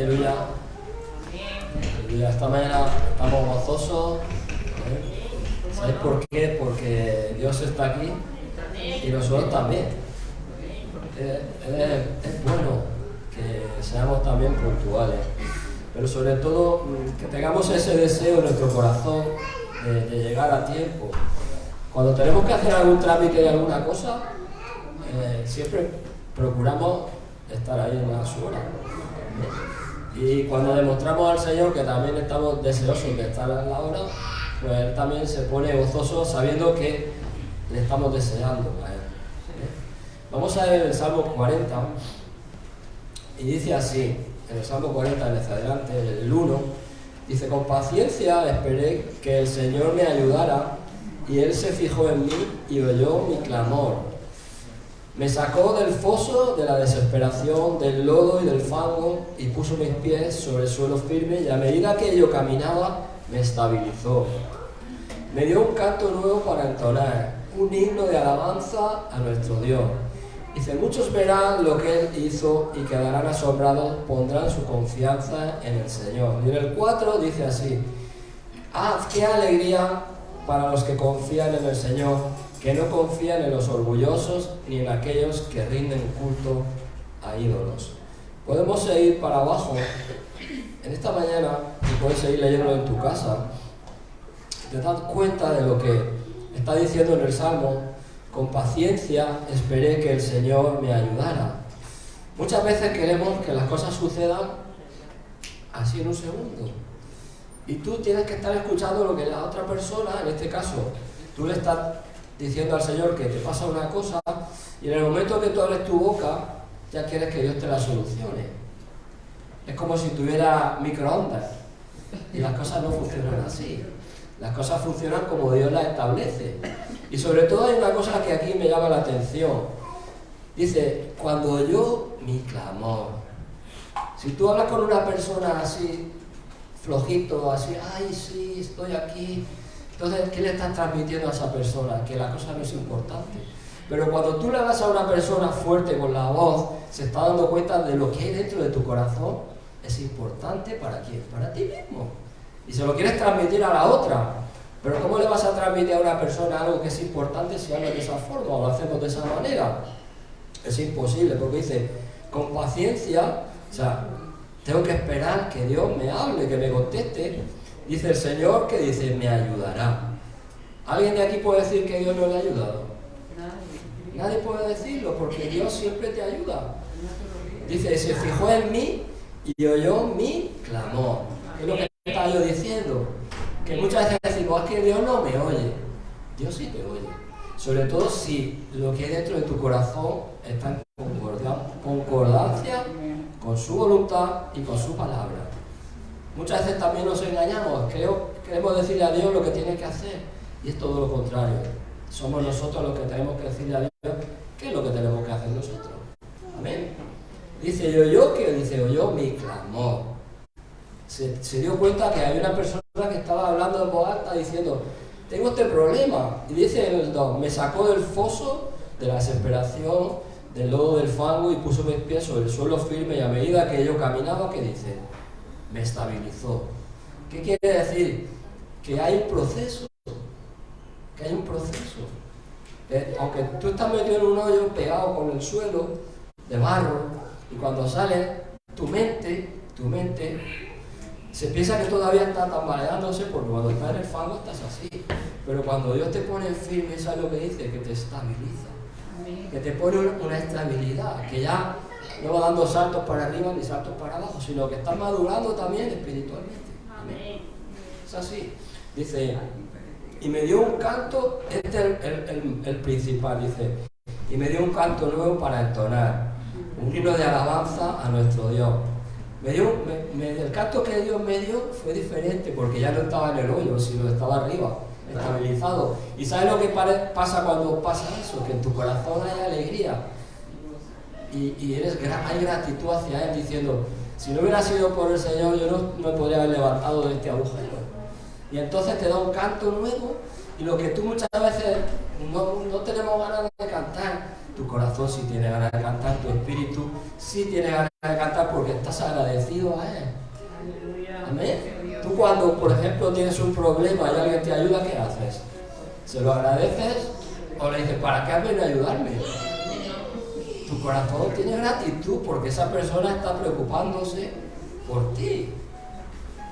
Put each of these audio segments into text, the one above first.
Aleluya. Aleluya. Esta mañana estamos gozosos. ¿Sabéis por qué? Porque Dios está aquí y nosotros también. Es bueno que seamos también puntuales, pero sobre todo que tengamos ese deseo en nuestro corazón de llegar a tiempo. Cuando tenemos que hacer algún trámite de alguna cosa, siempre procuramos estar ahí en su hora. Y cuando demostramos al Señor que también estamos deseosos de estar a la hora, pues Él también se pone gozoso sabiendo que le estamos deseando a Él. Vamos a ver el Salmo 40, y dice así, en el Salmo 40, desde adelante, el 1, dice: con paciencia esperé que el Señor me ayudara, y Él se fijó en mí y oyó mi clamor. Me sacó del foso de la desesperación, del lodo y del fango, y puso mis pies sobre el suelo firme, y a medida que yo caminaba, me estabilizó. Me dio un canto nuevo para entonar, un himno de alabanza a nuestro Dios. Dice: muchos verán lo que Él hizo y quedarán asombrados, pondrán su confianza en el Señor. Y en el 4 dice así: qué alegría para los que confían en el Señor, que no confían en los orgullosos ni en aquellos que rinden culto a ídolos. Podemos seguir para abajo en esta mañana y puedes seguir leyéndolo en tu casa. Te das cuenta de lo que está diciendo en el Salmo: con paciencia esperé que el Señor me ayudara. Muchas veces queremos que las cosas sucedan así en un segundo. Y tú tienes que estar escuchando lo que la otra persona, en este caso, tú le estás diciendo al Señor que te pasa una cosa, y en el momento que tú abres tu boca, ya quieres que Dios te la solucione. Es como si tuviera microondas, y las cosas no funcionan así. Las cosas funcionan como Dios las establece. Y sobre todo hay una cosa que aquí me llama la atención. Dice: cuando oyó mi clamor. Si tú hablas con una persona así, flojito, así, ay, sí, estoy aquí, entonces, ¿qué le estás transmitiendo a esa persona? Que la cosa no es importante. Pero cuando tú le das a una persona fuerte con la voz, se está dando cuenta de lo que hay dentro de tu corazón, es importante. ¿Para quién? Para ti mismo. Y se lo quieres transmitir a la otra. Pero ¿cómo le vas a transmitir a una persona algo que es importante si hablas de esa forma o lo hacemos de esa manera? Es imposible, porque dice, con paciencia, o sea, tengo que esperar que Dios me hable, que me conteste. Dice el Señor que dice, me ayudará. ¿Alguien de aquí puede decir que Dios no le ha ayudado? Nadie puede decirlo, porque Dios siempre te ayuda. Dice, se fijó en mí y oyó mi clamor. Es lo que estaba yo diciendo. Que muchas veces decimos, es que Dios no me oye. Dios sí te oye. Sobre todo si lo que hay dentro de tu corazón está en concordancia con su voluntad y con su palabra. Muchas veces también nos engañamos, queremos decirle a Dios lo que tiene que hacer, y es todo lo contrario. Somos nosotros los que tenemos que decirle a Dios qué es lo que tenemos que hacer nosotros. Amén. Dice, oyó mi clamor. Se dio cuenta que había una persona que estaba hablando en voz alta diciendo, tengo este problema. Y dice en el 2, me sacó del foso de la desesperación, del lodo del fango, y puso mis pies sobre el suelo firme, y a medida que yo caminaba, ¿qué dice? Me estabilizó. ¿Qué quiere decir? Que hay un proceso. Que hay un proceso. Aunque tú estás metido en un hoyo pegado con el suelo de barro, y cuando sales, tu mente se piensa que todavía está tambaleándose, porque cuando estás en el fango estás así. Pero cuando Dios te pone firme, ¿sabes lo que dice? Que te estabiliza. Que te pone una estabilidad, que ya no va dando saltos para arriba ni saltos para abajo, sino que estás madurando también espiritualmente. Amén. Es así. Dice, y me dio un canto, este es el principal, dice, y me dio un canto nuevo para entonar, un himno de alabanza a nuestro Dios. El canto que Dios me dio fue diferente, porque ya no estaba en el hoyo, sino estaba arriba, estabilizado. ¿Y sabes lo que pasa cuando pasa eso? Que en tu corazón hay alegría. Y hay gratitud hacia Él, diciendo, si no hubiera sido por el Señor, yo no me podría haber levantado de este agujero. Y entonces te da un canto nuevo, y lo que tú muchas veces no tenemos ganas de cantar, tu corazón sí tiene ganas de cantar, tu espíritu sí tiene ganas de cantar porque estás agradecido a Él. Amén. Tú cuando, por ejemplo, tienes un problema y alguien te ayuda, ¿qué haces? ¿Se lo agradeces o le dices, ¿para qué has venido a ayudarme? Tu corazón tiene gratitud porque esa persona está preocupándose por ti.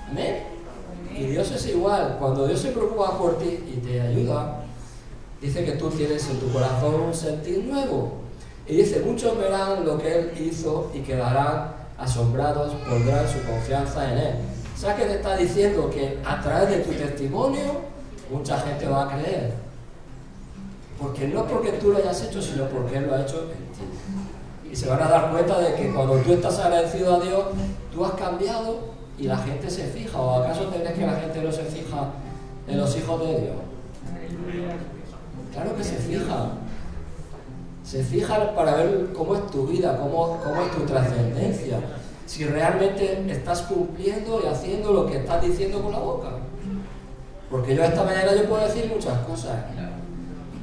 Amén. Y Dios es igual. Cuando Dios se preocupa por ti y te ayuda, dice que tú tienes en tu corazón un sentir nuevo. Y dice, muchos verán lo que Él hizo y quedarán asombrados, pondrán su confianza en Él. ¿Sabes qué te está diciendo? Que a través de tu testimonio, mucha gente va a creer. Porque no porque tú lo hayas hecho, sino porque Él lo ha hecho en ti. Y se van a dar cuenta de que cuando tú estás agradecido a Dios, tú has cambiado y la gente se fija. ¿O acaso te crees que la gente no se fija en los hijos de Dios? Claro que se fija. Se fija para ver cómo es tu vida, cómo es tu trascendencia. Si realmente estás cumpliendo y haciendo lo que estás diciendo con la boca. Porque yo esta mañana yo puedo decir muchas cosas,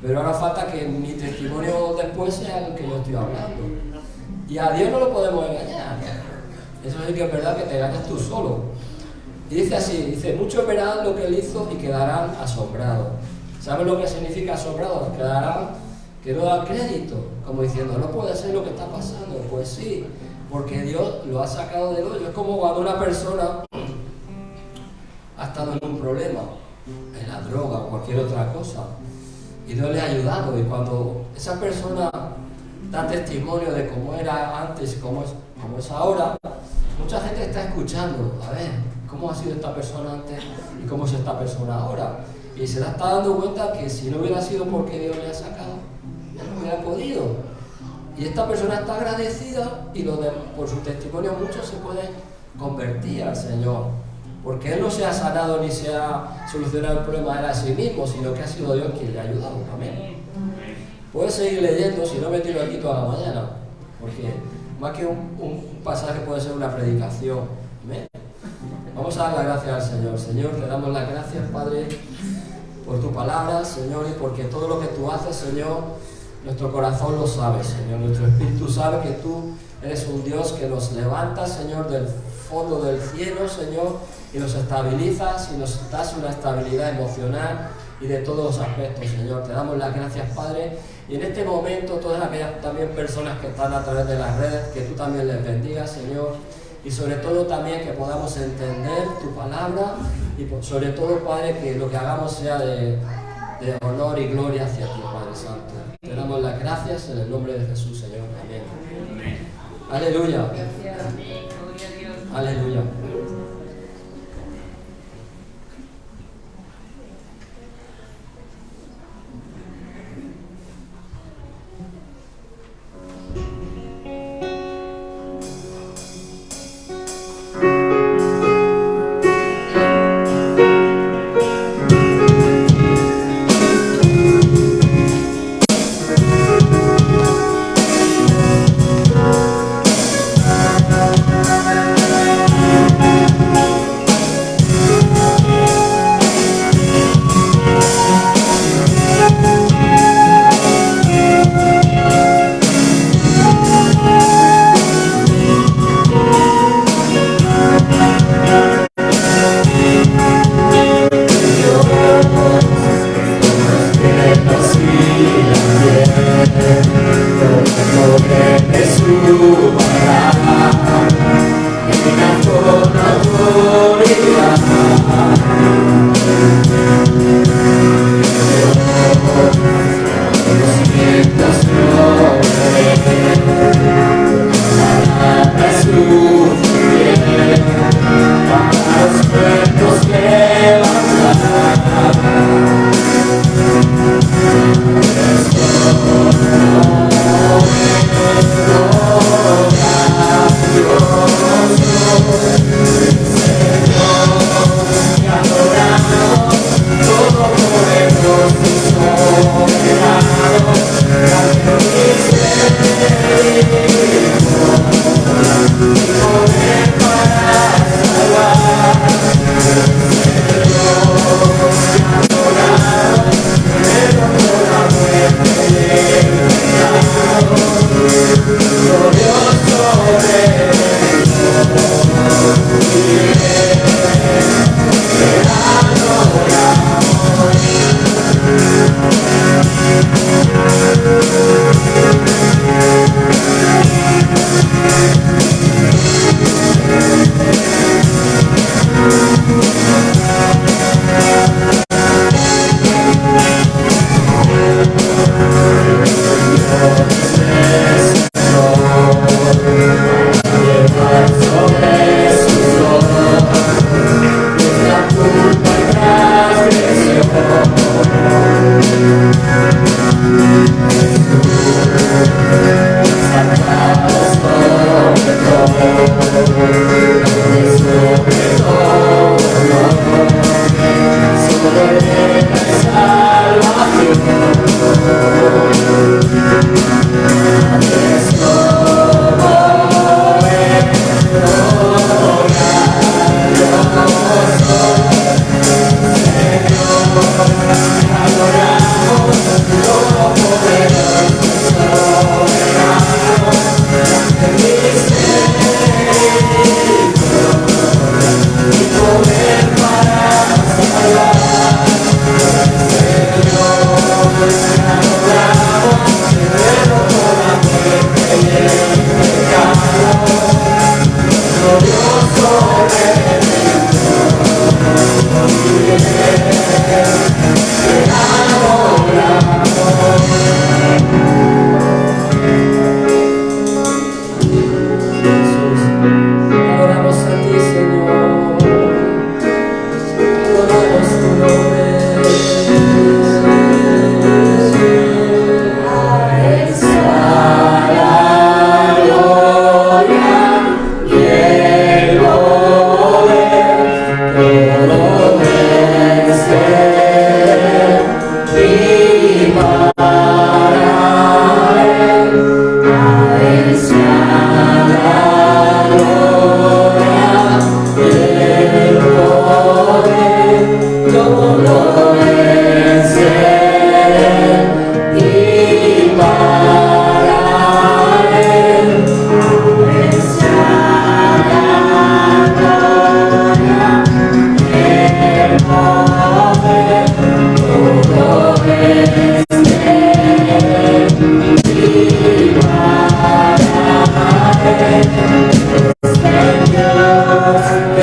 pero ahora falta que mi testimonio después sea el que yo estoy hablando. Y a Dios no lo podemos engañar. Eso sí que es verdad que te engañas tú solo. Y dice así, dice, muchos verán lo que Él hizo y quedarán asombrados. ¿Sabes lo que significa asombrados? Quedarán, que no dan crédito, como diciendo, no puede ser lo que está pasando. Pues sí, porque Dios lo ha sacado del hoyo. Es como cuando una persona ha estado en un problema, en la droga o cualquier otra cosa, y Dios le ha ayudado. Y cuando esa persona da testimonio de cómo era antes y cómo es ahora, mucha gente está escuchando, a ver, cómo ha sido esta persona antes y cómo es esta persona ahora. Y se está dando cuenta que si no hubiera sido porque Dios le ha sacado, él no hubiera podido. Y esta persona está agradecida y por su testimonio muchos se pueden convertir al Señor. Porque Él no se ha sanado ni se ha solucionado el problema él a sí mismo, sino que ha sido Dios quien le ha ayudado. Amén. Puedes seguir leyendo, si no me tiro aquí toda la mañana, porque más que un pasaje puede ser una predicación. Amén. Vamos a dar las gracias al Señor. Señor, te damos las gracias, Padre, por tu palabra, Señor, y porque todo lo que tú haces, Señor, nuestro corazón lo sabe, Señor. Nuestro espíritu sabe que tú eres un Dios que nos levanta, Señor, del fondo del cielo, Señor, y nos estabilizas y nos das una estabilidad emocional y de todos los aspectos, Señor. Te damos las gracias, Padre. Y en este momento, todas aquellas también personas que están a través de las redes, que tú también les bendigas, Señor. Y sobre todo también que podamos entender tu palabra y sobre todo, Padre, que lo que hagamos sea de honor y gloria hacia ti, Padre Santo. Te damos las gracias en el nombre de Jesús, Señor. Amén. Amén. Aleluya. Aleluya.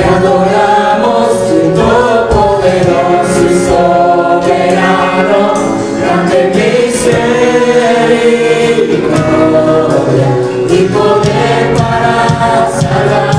adoramos, todopoderoso y soberano, grande misericordia y poder para salvar.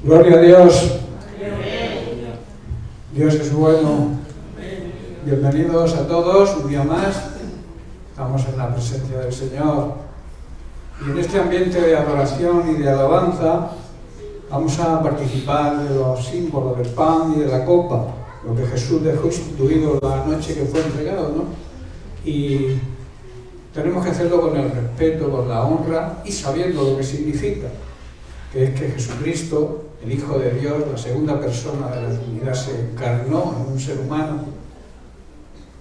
Gloria a Dios. Dios es bueno. Bienvenidos a todos, un día más. Estamos en la presencia del Señor. Y en este ambiente de adoración y de alabanza vamos a participar de los símbolos del pan y de la copa, lo que Jesús dejó instituido la noche que fue entregado, ¿no? Y tenemos que hacerlo con el respeto, con la honra y sabiendo lo que significa, que es que Jesucristo, el Hijo de Dios, la segunda persona de la Trinidad, se encarnó en un ser humano,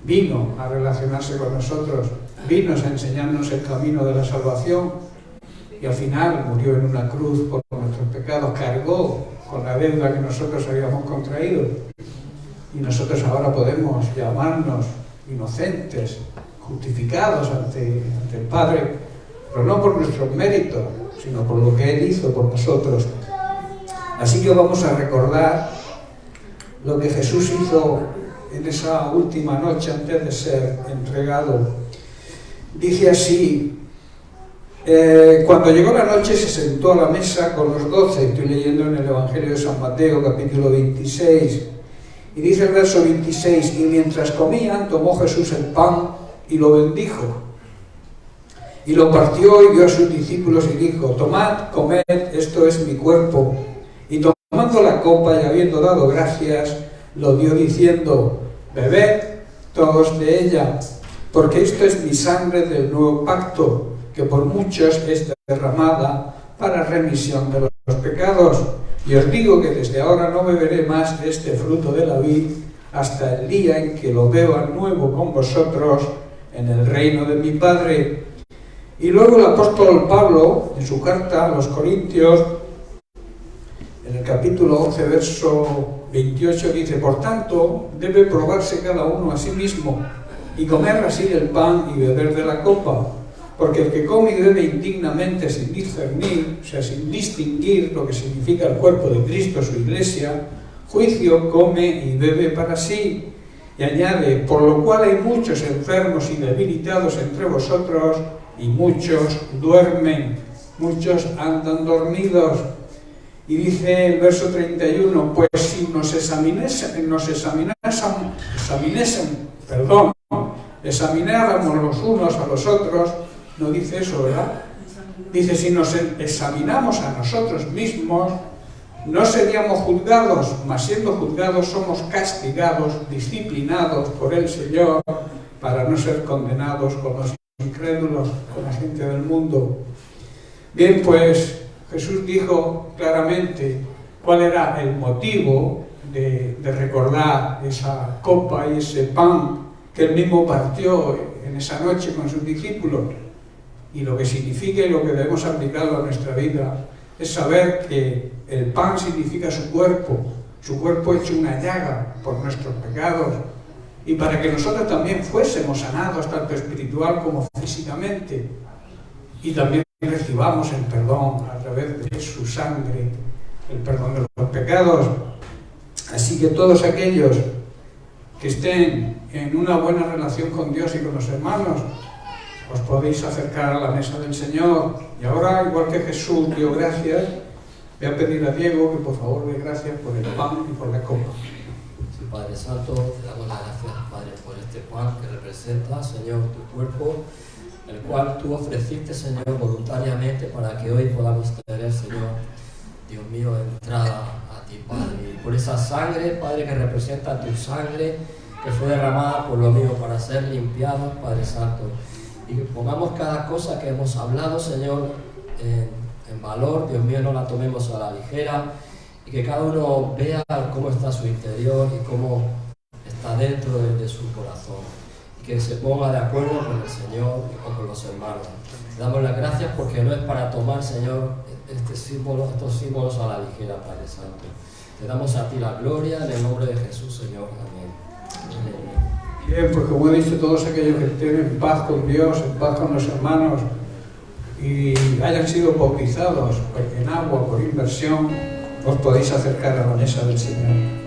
vino a relacionarse con nosotros, vino a enseñarnos el camino de la salvación y al final murió en una cruz por nuestros pecados, cargó con la deuda que nosotros habíamos contraído y nosotros ahora podemos llamarnos inocentes, justificados ante el Padre, pero no por nuestros méritos, sino por lo que Él hizo por nosotros. Así que vamos a recordar lo que Jesús hizo en esa última noche antes de ser entregado. Dice así: cuando llegó la noche se sentó a la mesa con los 12, estoy leyendo en el Evangelio de San Mateo, capítulo 26, y dice el verso 26, y mientras comían tomó Jesús el pan y lo bendijo. Y lo partió y dio a sus discípulos y dijo: tomad, comed, esto es mi cuerpo. Y tomando la copa y habiendo dado gracias, lo dio diciendo: bebed todos de ella, porque esto es mi sangre del nuevo pacto, que por muchos es derramada para remisión de los pecados. Y os digo que desde ahora no beberé más de este fruto de la vid hasta el día en que lo beba nuevo con vosotros en el reino de mi Padre. Y luego el apóstol Pablo, en su carta a los Corintios, en el capítulo 11, verso 28, dice: por tanto, debe probarse cada uno a sí mismo, y comer así del pan y beber de la copa. Porque el que come y bebe indignamente sin discernir, o sea, sin distinguir lo que significa el cuerpo de Cristo, su iglesia, juicio come y bebe para sí. Y añade: por lo cual hay muchos enfermos y debilitados entre vosotros, y muchos duermen, muchos andan dormidos. Y dice el verso 31, pues si examináramos los unos a los otros, no dice eso, ¿verdad? Dice: si nos examinamos a nosotros mismos, no seríamos juzgados, mas siendo juzgados somos castigados, disciplinados por el Señor, para no ser condenados con los incrédulos, con la gente del mundo. Bien, pues Jesús dijo claramente cuál era el motivo de recordar esa copa y ese pan que él mismo partió en esa noche con sus discípulos. Y lo que significa y lo que debemos aplicarlo a nuestra vida es saber que el pan significa su cuerpo hecho una llaga por nuestros pecados, y para que nosotros también fuésemos sanados tanto espiritual como físicamente, y también recibamos el perdón a través de su sangre, el perdón de los pecados. Así que todos aquellos que estén en una buena relación con Dios y con los hermanos, os podéis acercar a la mesa del Señor. Y ahora, igual que Jesús dio gracias, voy a pedir a Diego que por favor dé gracias por el pan y por la copa. Sí, Padre Santo, te damos las gracias, Padre, por este pan que representa, Señor, tu cuerpo, el cual tú ofreciste, Señor, voluntariamente para que hoy podamos tener, Señor, Dios mío, entrada a ti, Padre. Y por esa sangre, Padre, que representa tu sangre, que fue derramada por lo mío para ser limpiados, Padre Santo. Y que pongamos cada cosa que hemos hablado, Señor, en valor, Dios mío, no la tomemos a la ligera, y que cada uno vea cómo está su interior y cómo está dentro de su corazón, y que se ponga de acuerdo con el Señor y con los hermanos. Te damos las gracias porque no es para tomar, Señor, estos símbolos a la ligera, Padre Santo. Te damos a ti la gloria en el nombre de Jesús, Señor. Amén. Amén. Bien, pues como he dicho, todos aquellos que estén en paz con Dios, en paz con los hermanos y hayan sido bautizados en agua por inmersión, os podéis acercar a la mesa del Señor.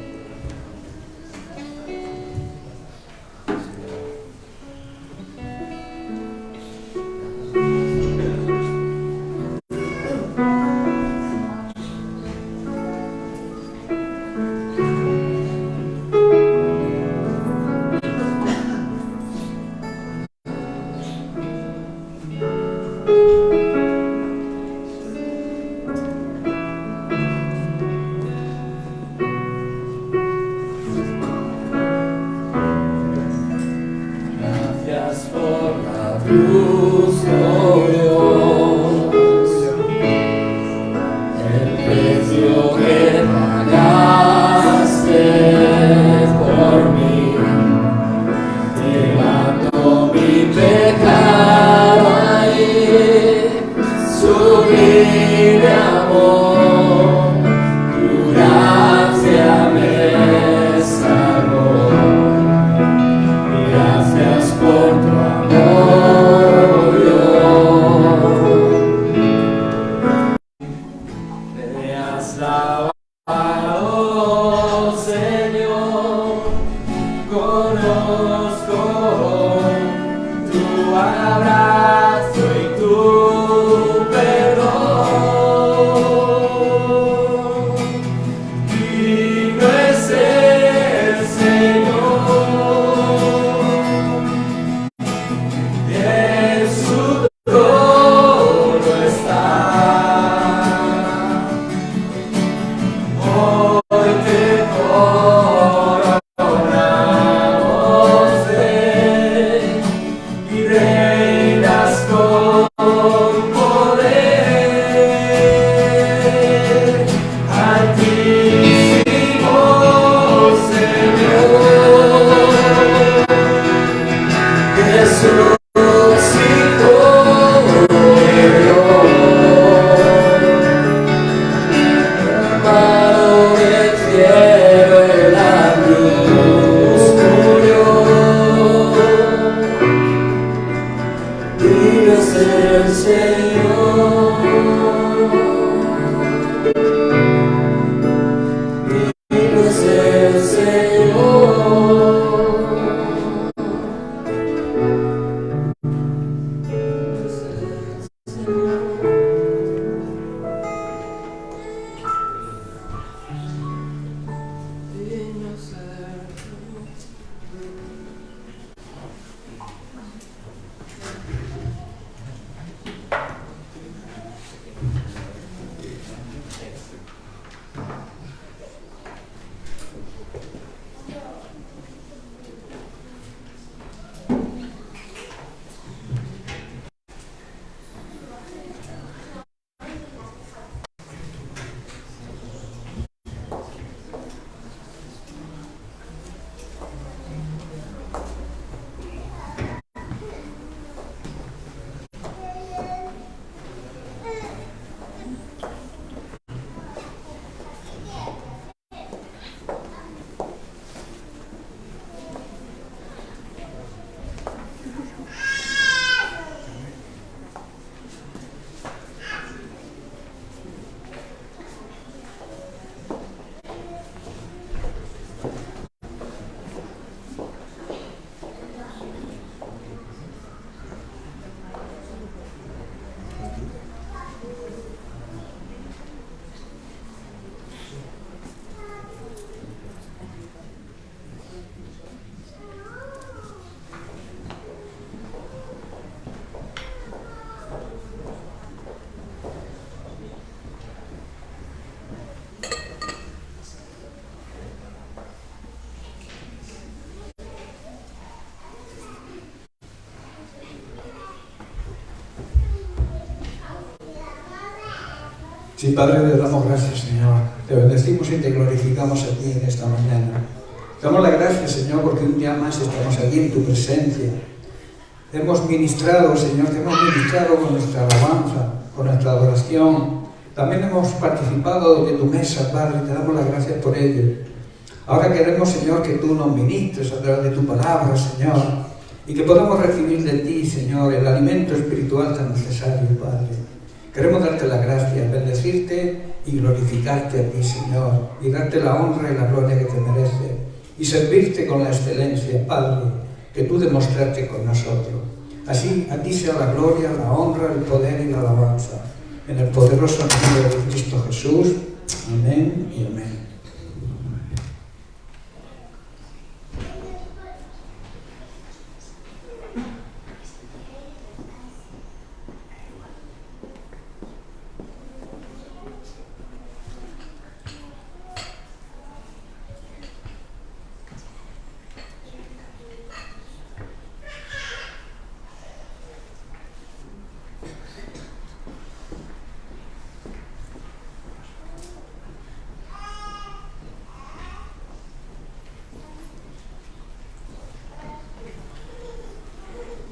abrazo y tu perdón. Sí, Padre, te damos gracias, Señor. Te bendecimos y te glorificamos a ti en esta mañana. Te damos las gracias, Señor, porque un día más estamos aquí en tu presencia. Hemos ministrado, Señor, te hemos ministrado con nuestra alabanza, con nuestra adoración. También hemos participado de tu mesa, Padre, y te damos las gracias por ello. Ahora queremos, Señor, que tú nos ministres a través de tu palabra, Señor, y que podamos recibir de ti, Señor, el alimento espiritual tan necesario, Padre. Queremos darte las gracias, bendecirte y glorificarte a ti, Señor, y darte la honra y la gloria que te merece, y servirte con la excelencia, Padre, que tú demostraste con nosotros. Así, a ti sea la gloria, la honra, el poder y la alabanza. En el poderoso nombre de Cristo Jesús. Amén y amén.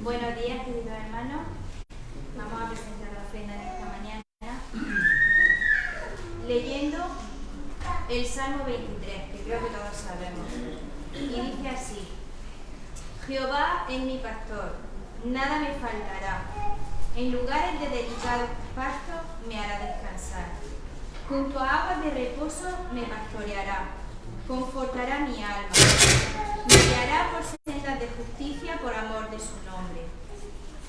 Buenos días, queridos hermanos. Vamos a presentar la ofrenda de esta mañana leyendo el Salmo 23, que creo que todos sabemos. Y dice así: Jehová es mi pastor, nada me faltará. En lugares de delicados pastos me hará descansar. Junto a aguas de reposo me pastoreará, confortará mi alma. Me guiará por sendas de justicia por amor de su nombre.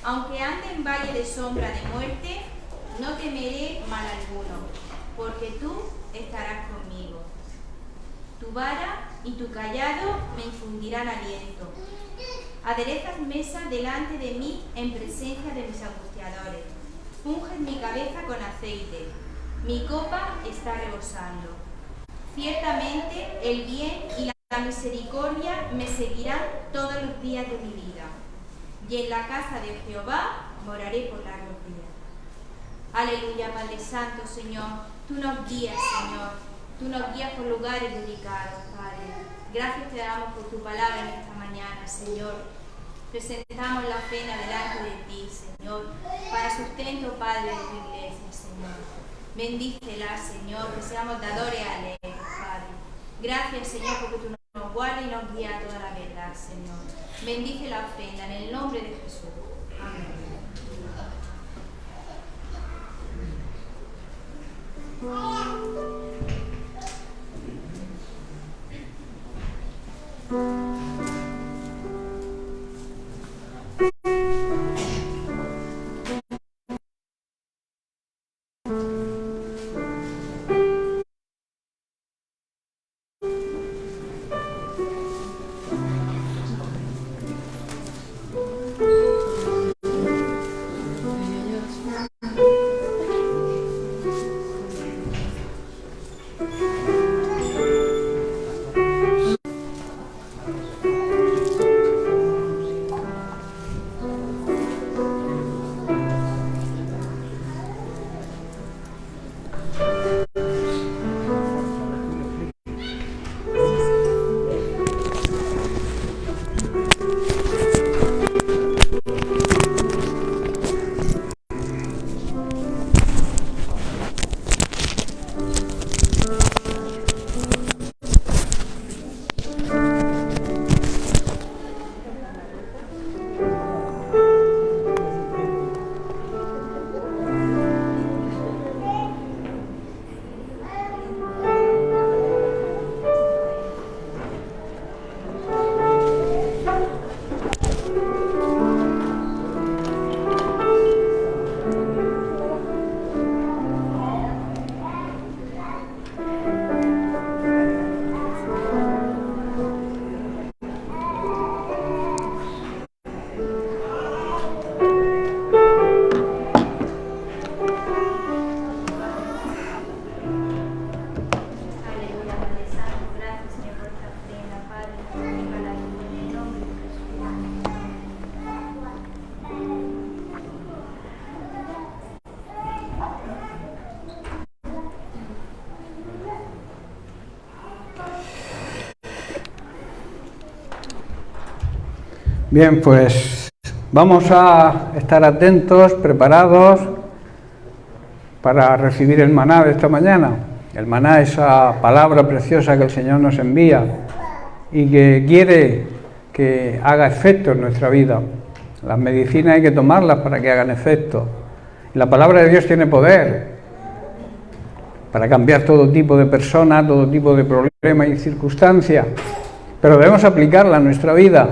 Aunque ande en valle de sombra de muerte, no temeré mal alguno, porque tú estarás conmigo. Tu vara y tu cayado me infundirán aliento. Aderezas mesa delante de mí en presencia de mis angustiadores. Unges mi cabeza con aceite. Mi copa está rebosando. Ciertamente el bien y la misericordia me seguirán todos los días de mi vida, y en la casa de Jehová moraré por largos días. Aleluya, Padre Santo, Señor, tú nos guías, Señor, tú nos guías por lugares dedicados, Padre. Gracias te damos por tu palabra en esta mañana, Señor. Presentamos la ofrenda delante de ti, Señor, para sustento, Padre, de tu iglesia, Señor. Bendícela, Señor, que seamos dadores alegres, Padre. Gracias, Señor, porque tú nos guardas y nos guías a toda la verdad, Señor. Bendice la ofrenda en el nombre de Jesús. Amén. Bien, pues vamos a estar atentos, preparados para recibir el maná de esta mañana. El maná, esa palabra preciosa que el Señor nos envía y que quiere que haga efecto en nuestra vida. Las medicinas hay que tomarlas para que hagan efecto. La palabra de Dios tiene poder para cambiar todo tipo de personas, todo tipo de problemas y circunstancias, pero debemos aplicarla a nuestra vida.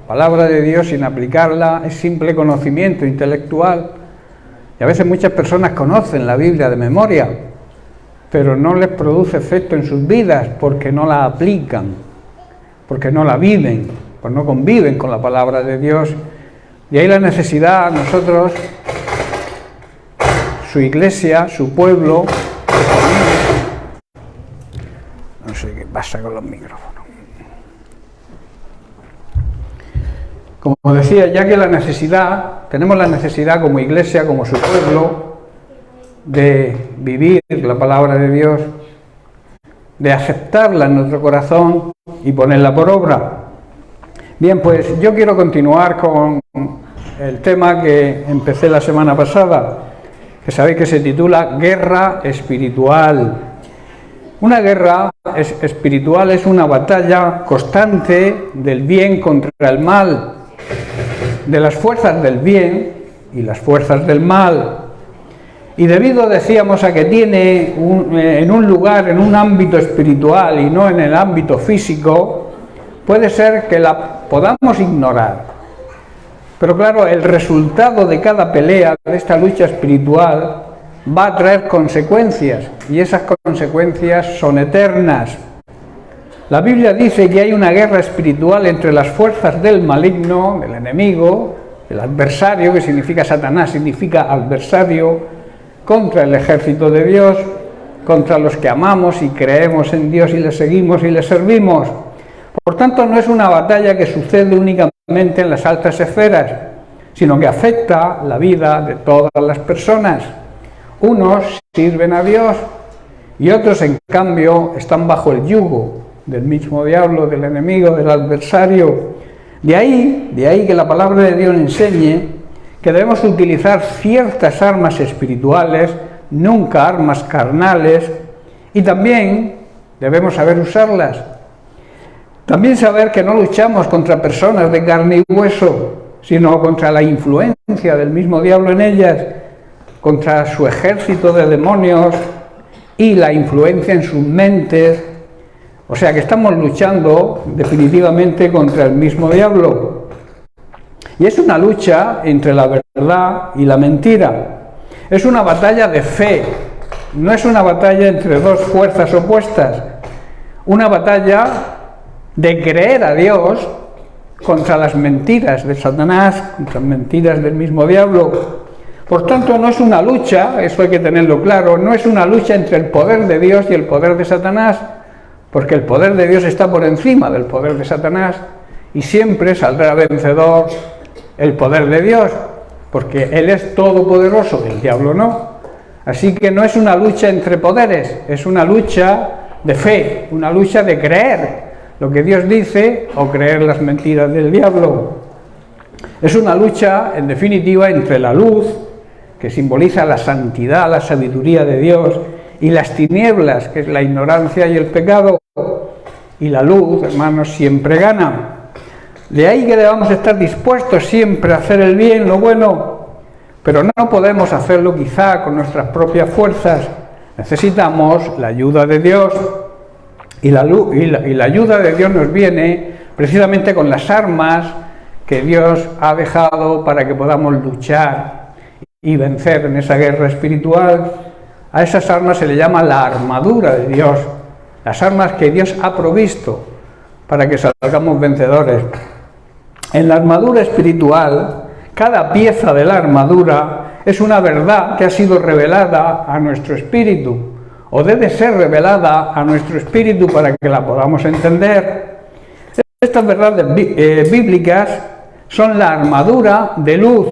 La palabra de Dios, sin aplicarla, es simple conocimiento intelectual. Y a veces muchas personas conocen la Biblia de memoria, pero no les produce efecto en sus vidas porque no la aplican, porque no la viven, pues no conviven con la palabra de Dios. Y ahí la necesidad, nosotros, su iglesia, su pueblo, no sé qué pasa con los micrófonos. Como decía, ya que tenemos la necesidad como iglesia, como su pueblo, de vivir la palabra de Dios, de aceptarla en nuestro corazón y ponerla por obra. Bien, pues yo quiero continuar con el tema que empecé la semana pasada, que sabéis que se titula Guerra Espiritual. Una guerra espiritual es una batalla constante del bien contra el mal, de las fuerzas del bien y las fuerzas del mal. Y debido, decíamos, a que tiene en un lugar, en un ámbito espiritual y no en el ámbito físico, puede ser que la podamos ignorar. Pero claro, el resultado de cada pelea, de esta lucha espiritual, va a traer consecuencias, y esas consecuencias son eternas. La Biblia dice que hay una guerra espiritual entre las fuerzas del maligno, del enemigo, el adversario, que significa Satanás, significa adversario, contra el ejército de Dios, contra los que amamos y creemos en Dios y le seguimos y le servimos. Por tanto, no es una batalla que sucede únicamente en las altas esferas, sino que afecta la vida de todas las personas. Unos sirven a Dios y otros, en cambio, están bajo el yugo del mismo diablo, del enemigo, del adversario. De ahí que la palabra de Dios enseñe que debemos utilizar ciertas armas espirituales, nunca armas carnales, y también debemos saber usarlas. También saber que no luchamos contra personas de carne y hueso, sino contra la influencia del mismo diablo en ellas, contra su ejército de demonios y la influencia en sus mentes. O sea que estamos luchando definitivamente contra el mismo diablo. Y es una lucha entre la verdad y la mentira. Es una batalla de fe, no es una batalla entre dos fuerzas opuestas. Una batalla de creer a Dios contra las mentiras de Satanás, contra las mentiras del mismo diablo. Por tanto, no es una lucha, eso hay que tenerlo claro, no es una lucha entre el poder de Dios y el poder de Satanás, porque el poder de Dios está por encima del poder de Satanás y siempre saldrá vencedor el poder de Dios, porque Él es todopoderoso, el diablo no. Así que no es una lucha entre poderes, es una lucha de fe, una lucha de creer lo que Dios dice o creer las mentiras del diablo. Es una lucha, en definitiva, entre la luz, que simboliza la santidad, la sabiduría de Dios, y las tinieblas, que es la ignorancia y el pecado. Y la luz, hermanos, siempre gana. De ahí que debamos estar dispuestos siempre a hacer el bien, lo bueno, pero no podemos hacerlo quizá con nuestras propias fuerzas. Necesitamos la ayuda de Dios, y la ayuda de Dios nos viene precisamente con las armas que Dios ha dejado para que podamos luchar y vencer en esa guerra espiritual. A esas armas se le llama la armadura de Dios, las armas que Dios ha provisto para que salgamos vencedores. En la armadura espiritual, cada pieza de la armadura es una verdad que ha sido revelada a nuestro espíritu, o debe ser revelada a nuestro espíritu para que la podamos entender. Estas verdades bíblicas son la armadura de luz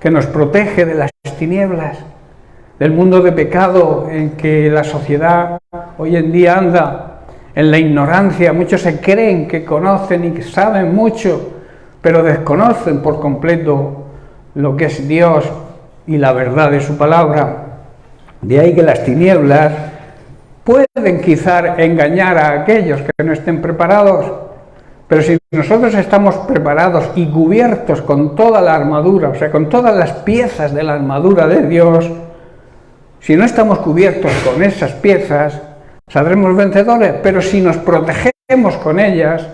que nos protege de las tinieblas, del mundo de pecado en que la sociedad hoy en día anda, en la ignorancia. Muchos se creen que conocen y que saben mucho, pero desconocen por completo lo que es Dios y la verdad de su palabra. De ahí que las tinieblas pueden quizá engañar a aquellos que no estén preparados, pero si nosotros estamos preparados y cubiertos con toda la armadura, o sea, con todas las piezas de la armadura de Dios, si no estamos cubiertos con esas piezas, saldremos vencedores, pero si nos protegemos con ellas,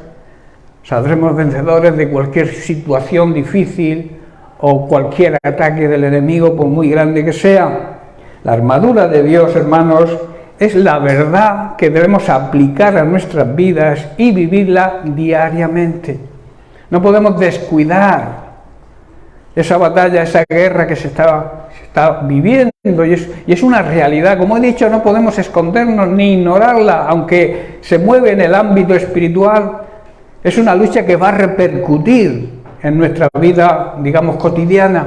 saldremos vencedores de cualquier situación difícil o cualquier ataque del enemigo, por muy grande que sea. La armadura de Dios, hermanos, es la verdad que debemos aplicar a nuestras vidas y vivirla diariamente. No podemos descuidar esa batalla, esa guerra que se está viviendo y es una realidad. Como he dicho, no podemos escondernos ni ignorarla, aunque se mueve en el ámbito espiritual. Es una lucha que va a repercutir en nuestra vida, digamos, cotidiana.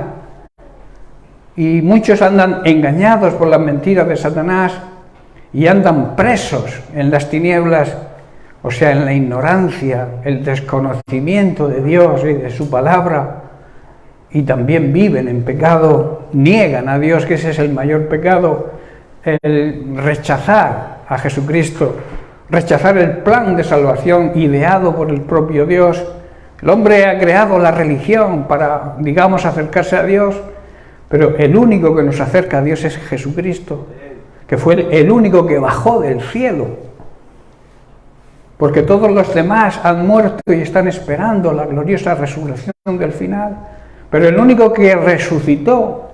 Y muchos andan engañados por las mentiras de Satanás y andan presos en las tinieblas, o sea, en la ignorancia, el desconocimiento de Dios y de su palabra, y también viven en pecado, niegan a Dios, que ese es el mayor pecado, el rechazar a Jesucristo, rechazar el plan de salvación ideado por el propio Dios. El hombre ha creado la religión para, digamos, acercarse a Dios, pero el único que nos acerca a Dios es Jesucristo, que fue el único que bajó del cielo, porque todos los demás han muerto y están esperando la gloriosa resurrección del final, pero el único que resucitó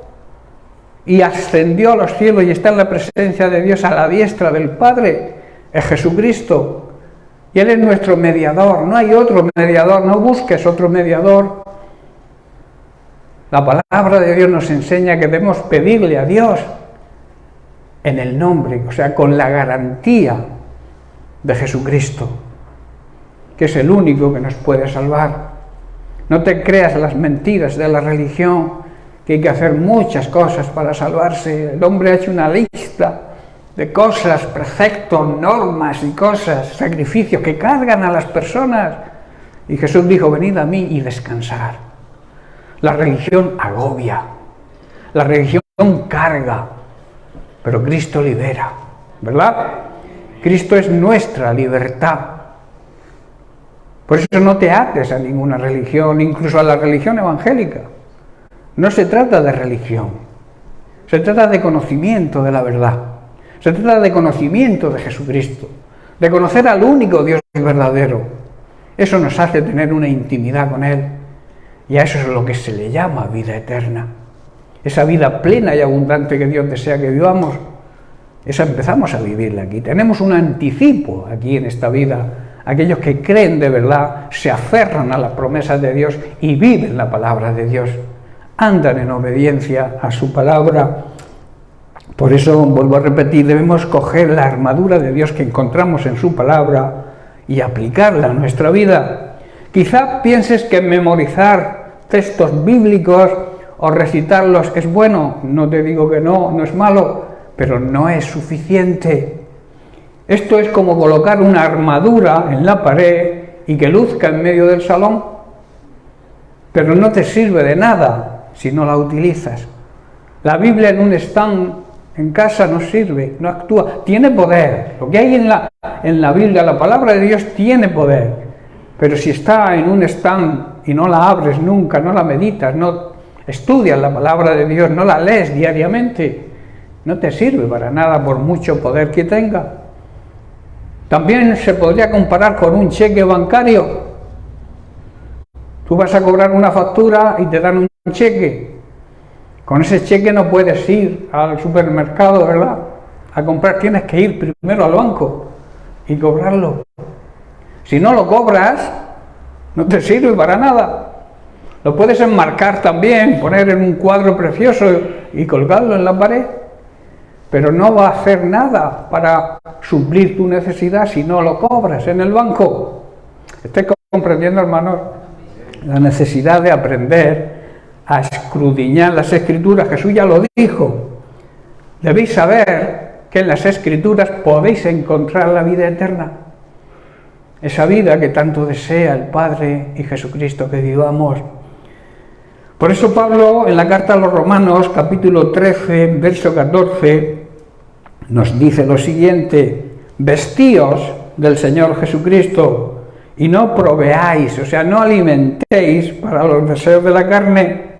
y ascendió a los cielos y está en la presencia de Dios a la diestra del Padre es Jesucristo, y Él es nuestro mediador. No hay otro mediador, no busques otro mediador. La palabra de Dios nos enseña que debemos pedirle a Dios en el nombre, o sea, con la garantía de Jesucristo, que es el único que nos puede salvar. No te creas las mentiras de la religión, que hay que hacer muchas cosas para salvarse. El hombre ha hecho una lista de cosas, preceptos, normas y cosas, sacrificios que cargan a las personas. Y Jesús dijo: venid a mí y descansar. La religión agobia, la religión carga, pero Cristo libera, ¿verdad? Cristo es nuestra libertad. Por eso no te ates a ninguna religión, incluso a la religión evangélica. No se trata de religión, se trata de conocimiento de la verdad. Se trata de conocimiento de Jesucristo, de conocer al único Dios verdadero. Eso nos hace tener una intimidad con Él. Y a eso es lo que se le llama vida eterna. Esa vida plena y abundante que Dios desea que vivamos, esa empezamos a vivirla aquí. Tenemos un anticipo aquí en esta vida. Aquellos que creen de verdad, se aferran a las promesas de Dios y viven la palabra de Dios. Andan en obediencia a su palabra. Por eso, vuelvo a repetir, debemos coger la armadura de Dios que encontramos en su palabra y aplicarla a nuestra vida. Quizá pienses que memorizar textos bíblicos o recitarlos es bueno. No te digo que no, no es malo, pero no es suficiente. Esto es como colocar una armadura en la pared y que luzca en medio del salón, pero no te sirve de nada si no la utilizas. La Biblia en un stand en casa no sirve, no actúa, tiene poder. Lo que hay en la Biblia, la palabra de Dios tiene poder, pero si está en un stand y no la abres nunca, no la meditas, no estudias la palabra de Dios, no la lees diariamente, no te sirve para nada por mucho poder que tenga. También se podría comparar con un cheque bancario. Tú vas a cobrar una factura y te dan un cheque. Con ese cheque no puedes ir al supermercado, ¿verdad?, a comprar. Tienes que ir primero al banco y cobrarlo. Si no lo cobras, no te sirve para nada. Lo puedes enmarcar también, poner en un cuadro precioso y colgarlo en la pared, pero no va a hacer nada para suplir tu necesidad si no lo cobras en el banco. ¿Estáis comprendiendo, hermanos, la necesidad de aprender a escudriñar las Escrituras? Jesús ya lo dijo. Debéis saber que en las Escrituras podéis encontrar la vida eterna. Esa vida que tanto desea el Padre y Jesucristo que vivamos. Por eso Pablo, en la carta a los Romanos, capítulo 13, verso 14, nos dice lo siguiente: vestíos del Señor Jesucristo y no proveáis, o sea, no alimentéis para los deseos de la carne.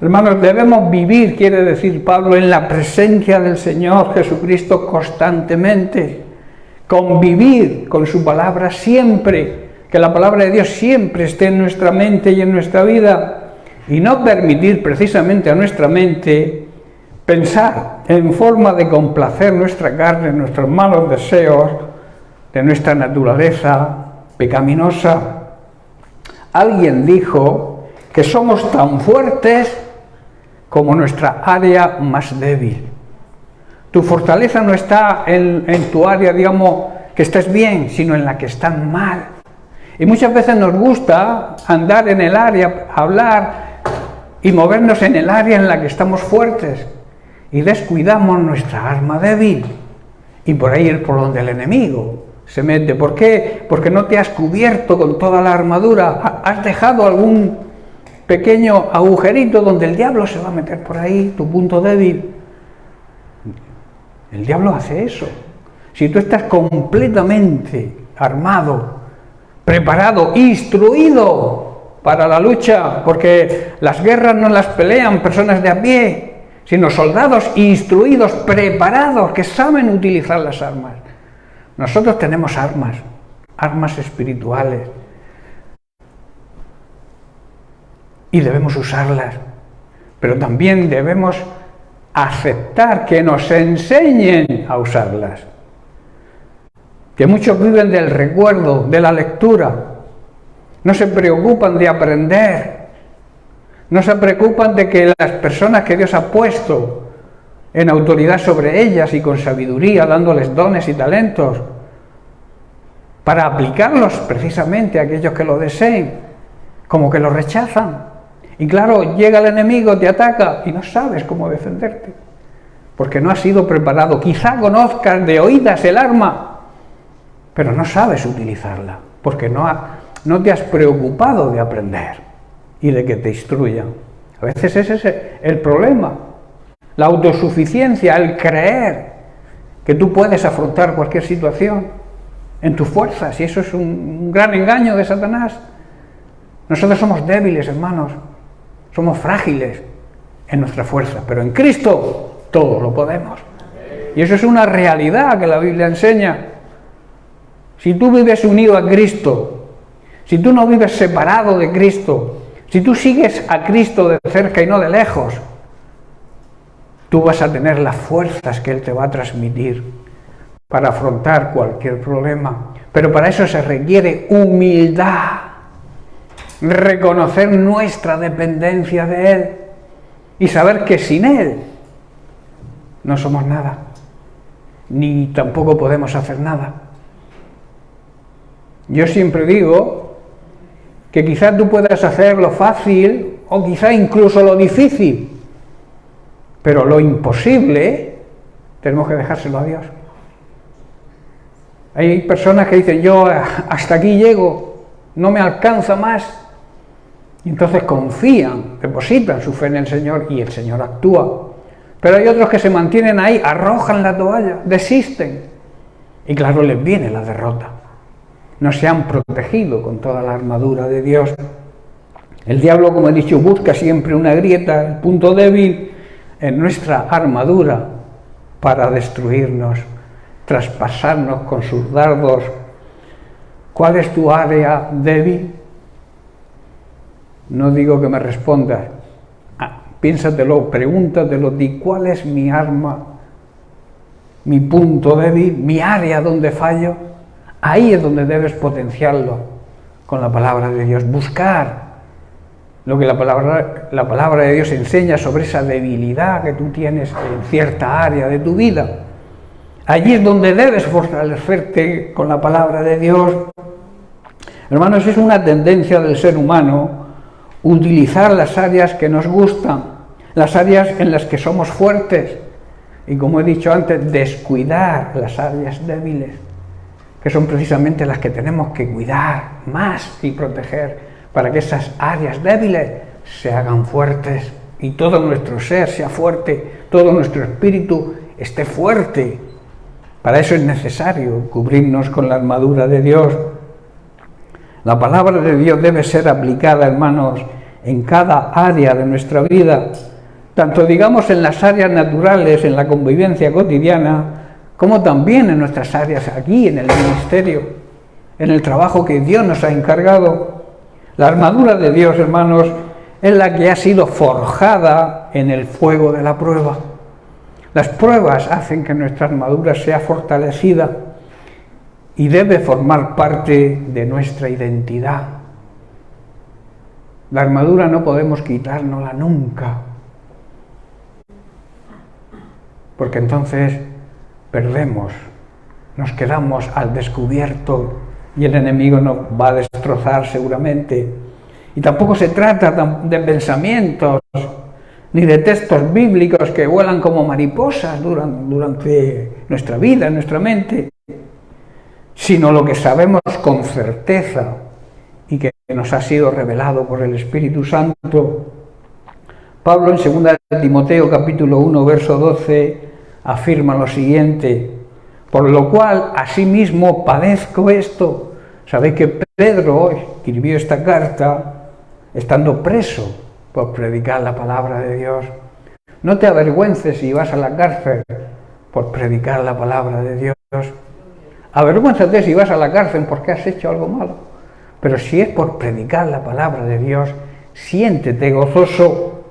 Hermanos, debemos vivir, quiere decir Pablo, en la presencia del Señor Jesucristo constantemente. Convivir con su palabra siempre, que la palabra de Dios siempre esté en nuestra mente y en nuestra vida, y no permitir precisamente a nuestra mente pensar en forma de complacer nuestra carne, nuestros malos deseos de nuestra naturaleza pecaminosa. Alguien dijo que somos tan fuertes como nuestra área más débil. Tu fortaleza no está en tu área, digamos, que estés bien, sino en la que estás mal. Y muchas veces nos gusta andar en el área, hablar y movernos en el área en la que estamos fuertes, y descuidamos nuestra arma débil. Y por ahí es por donde el enemigo se mete. ¿Por qué? Porque no te has cubierto con toda la armadura. Has dejado algún pequeño agujerito donde el diablo se va a meter por ahí, tu punto débil. El diablo hace eso. Si tú estás completamente armado, preparado, instruido para la lucha, porque las guerras no las pelean personas de a pie, sino soldados instruidos, preparados, que saben utilizar las armas. Nosotros tenemos armas espirituales, y debemos usarlas, pero también debemos aceptar que nos enseñen a usarlas. Que muchos viven del recuerdo, de la lectura, no se preocupan de aprender, no se preocupan de que las personas que Dios ha puesto en autoridad sobre ellas y con sabiduría, dándoles dones y talentos, para aplicarlos precisamente a aquellos que lo deseen, como que lo rechazan. Y claro, llega el enemigo, te ataca y no sabes cómo defenderte, porque no has sido preparado. Quizá conozcas de oídas el arma, pero no sabes utilizarla, porque no te has preocupado de aprender y de que te instruyan. A veces ese es el problema, la autosuficiencia, el creer que tú puedes afrontar cualquier situación en tus fuerzas, y eso es un gran engaño de Satanás. Nosotros somos débiles, hermanos, somos frágiles en nuestra fuerza, pero en Cristo todo lo podemos. Y eso es una realidad que la Biblia enseña. Si tú vives unido a Cristo, si tú no vives separado de Cristo, si tú sigues a Cristo de cerca y no de lejos, tú vas a tener las fuerzas que Él te va a transmitir para afrontar cualquier problema. Pero para eso se requiere humildad, reconocer nuestra dependencia de Él y saber que sin Él no somos nada, ni tampoco podemos hacer nada. Yo siempre digo que quizás tú puedas hacer lo fácil o quizá incluso lo difícil, pero lo imposible tenemos que dejárselo a Dios. Hay personas que dicen, yo hasta aquí llego, no me alcanza más. Y entonces confían, depositan su fe en el Señor y el Señor actúa. Pero hay otros que se mantienen ahí, arrojan la toalla, desisten. Y claro, les viene la derrota. No se han protegido con toda la armadura de Dios. El diablo, como he dicho, busca siempre una grieta, el punto débil en nuestra armadura para destruirnos, traspasarnos con sus dardos. ¿Cuál es tu área débil? No digo que me respondas. Piénsatelo, pregúntatelo, di cuál es mi arma, mi punto débil, mi área donde fallo. Ahí es donde debes potenciarlo con la palabra de Dios. Buscar lo que la palabra de Dios enseña sobre esa debilidad que tú tienes en cierta área de tu vida. Allí es donde debes fortalecerte con la palabra de Dios. Hermanos, es una tendencia del ser humano utilizar las áreas que nos gustan, las áreas en las que somos fuertes, y como he dicho antes, descuidar las áreas débiles, que son precisamente las que tenemos que cuidar más y proteger, para que esas áreas débiles se hagan fuertes y todo nuestro ser sea fuerte, todo nuestro espíritu esté fuerte. Para eso es necesario cubrirnos con la armadura de Dios. La palabra de Dios debe ser aplicada, hermanos, en cada área de nuestra vida, tanto digamos en las áreas naturales, en la convivencia cotidiana, como también en nuestras áreas aquí, en el ministerio, en el trabajo que Dios nos ha encargado. La armadura de Dios, hermanos, es la que ha sido forjada en el fuego de la prueba. Las pruebas hacen que nuestra armadura sea fortalecida y debe formar parte de nuestra identidad. La armadura no podemos quitárnosla nunca, porque entonces perdemos, nos quedamos al descubierto y el enemigo nos va a destrozar seguramente. Y tampoco se trata de pensamientos ni de textos bíblicos que vuelan como mariposas durante nuestra vida, en nuestra mente, sino lo que sabemos con certeza y que nos ha sido revelado por el Espíritu Santo. Pablo en 2 Timoteo capítulo 1 verso 12 afirma lo siguiente: por lo cual asimismo padezco esto. Sabéis que Pedro escribió esta carta estando preso por predicar la palabra de Dios. No te avergüences si vas a la cárcel por predicar la palabra de Dios. Avergüénzate si vas a la cárcel porque has hecho algo malo. Pero si es por predicar la palabra de Dios, siéntete gozoso.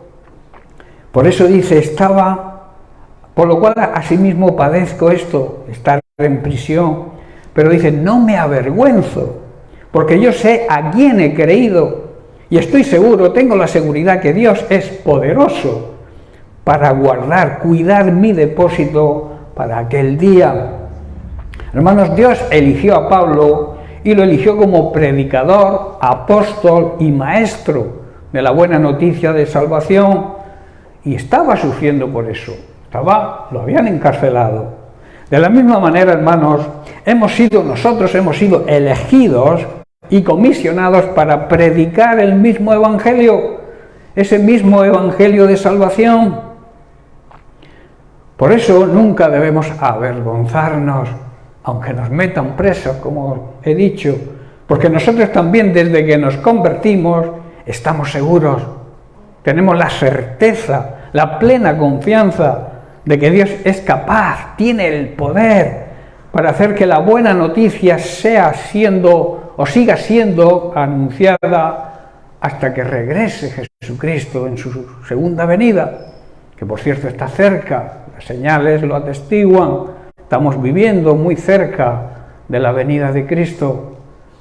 Por eso dice, por lo cual asimismo padezco esto, estar en prisión. Pero dice, no me avergüenzo, porque yo sé a quién he creído y estoy seguro, tengo la seguridad que Dios es poderoso para cuidar mi depósito para aquel día. Hermanos, Dios eligió a Pablo y lo eligió como predicador, apóstol y maestro de la buena noticia de salvación, y estaba sufriendo por eso, lo habían encarcelado. De la misma manera, hermanos, nosotros hemos sido elegidos y comisionados para predicar el mismo evangelio, ese mismo evangelio de salvación. Por eso nunca debemos avergonzarnos, aunque nos metan presos, como he dicho, porque nosotros también desde que nos convertimos estamos seguros, tenemos la certeza, la plena confianza de que Dios es capaz, tiene el poder para hacer que la buena noticia siga siendo anunciada hasta que regrese Jesucristo en su segunda venida, que por cierto está cerca, las señales lo atestiguan, estamos viviendo muy cerca de la venida de Cristo.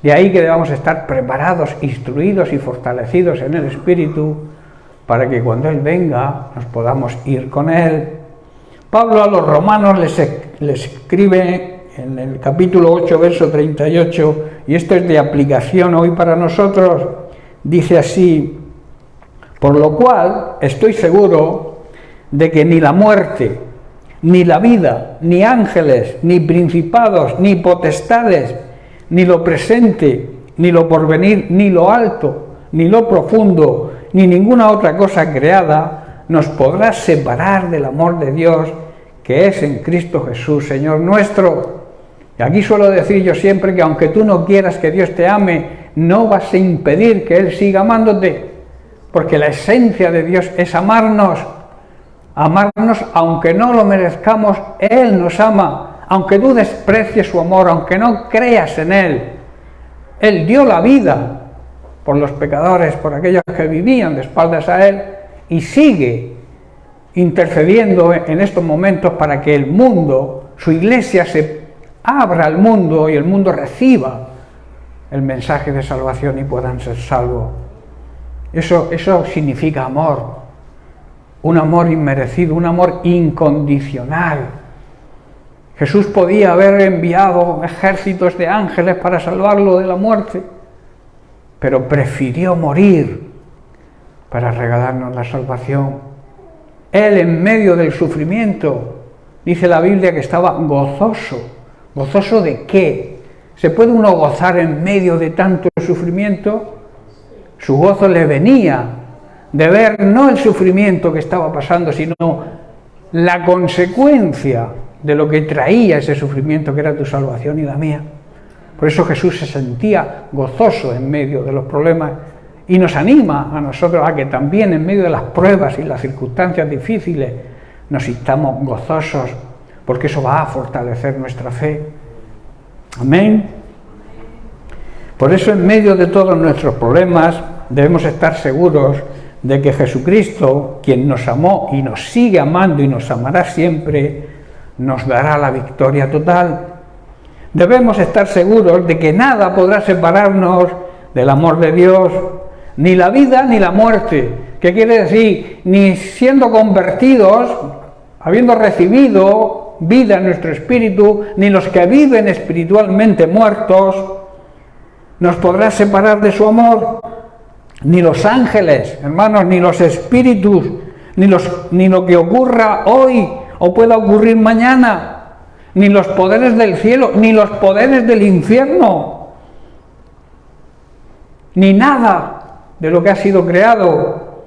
De ahí que debamos estar preparados, instruidos y fortalecidos en el Espíritu para que cuando Él venga nos podamos ir con Él. Pablo a los romanos les escribe en el capítulo 8, verso 38, y esto es de aplicación hoy para nosotros, dice así: por lo cual estoy seguro de que ni la muerte, ni la vida, ni ángeles, ni principados, ni potestades, ni lo presente, ni lo porvenir, ni lo alto, ni lo profundo, ni ninguna otra cosa creada nos podrá separar del amor de Dios que es en Cristo Jesús, Señor nuestro. Y aquí suelo decir yo siempre que aunque tú no quieras que Dios te ame, no vas a impedir que Él siga amándote, porque la esencia de Dios es amarnos aunque no lo merezcamos. Él nos ama, aunque tú desprecies su amor, aunque no creas en Él. Él dio la vida por los pecadores, por aquellos que vivían de espaldas a Él, y sigue intercediendo en estos momentos para que el mundo, su iglesia, se abra al mundo y el mundo reciba el mensaje de salvación y puedan ser salvos. Eso significa amor, un amor inmerecido, un amor incondicional. Jesús podía haber enviado ejércitos de ángeles para salvarlo de la muerte, pero prefirió morir para regalarnos la salvación. Él, en medio del sufrimiento, dice la Biblia que estaba gozoso. ¿Gozoso de qué? ¿Se puede uno gozar en medio de tanto sufrimiento? Su gozo le venía de ver no el sufrimiento que estaba pasando, sino la consecuencia de lo que traía ese sufrimiento, que era tu salvación y la mía. Por eso Jesús se sentía gozoso en medio de los problemas y nos anima a nosotros a que también en medio de las pruebas y las circunstancias difíciles nos sintamos gozosos, porque eso va a fortalecer nuestra fe. Amén. Por eso en medio de todos nuestros problemas debemos estar seguros de que Jesucristo, quien nos amó y nos sigue amando y nos amará siempre, nos dará la victoria total. Debemos estar seguros de que nada podrá separarnos del amor de Dios, ni la vida ni la muerte. ¿Qué quiere decir? Ni siendo convertidos, habiendo recibido vida en nuestro espíritu, ni los que viven espiritualmente muertos, nos podrá separar de su amor. Ni los ángeles, hermanos, ni los espíritus, ni lo que ocurra hoy o pueda ocurrir mañana, ni los poderes del cielo, ni los poderes del infierno, ni nada de lo que ha sido creado,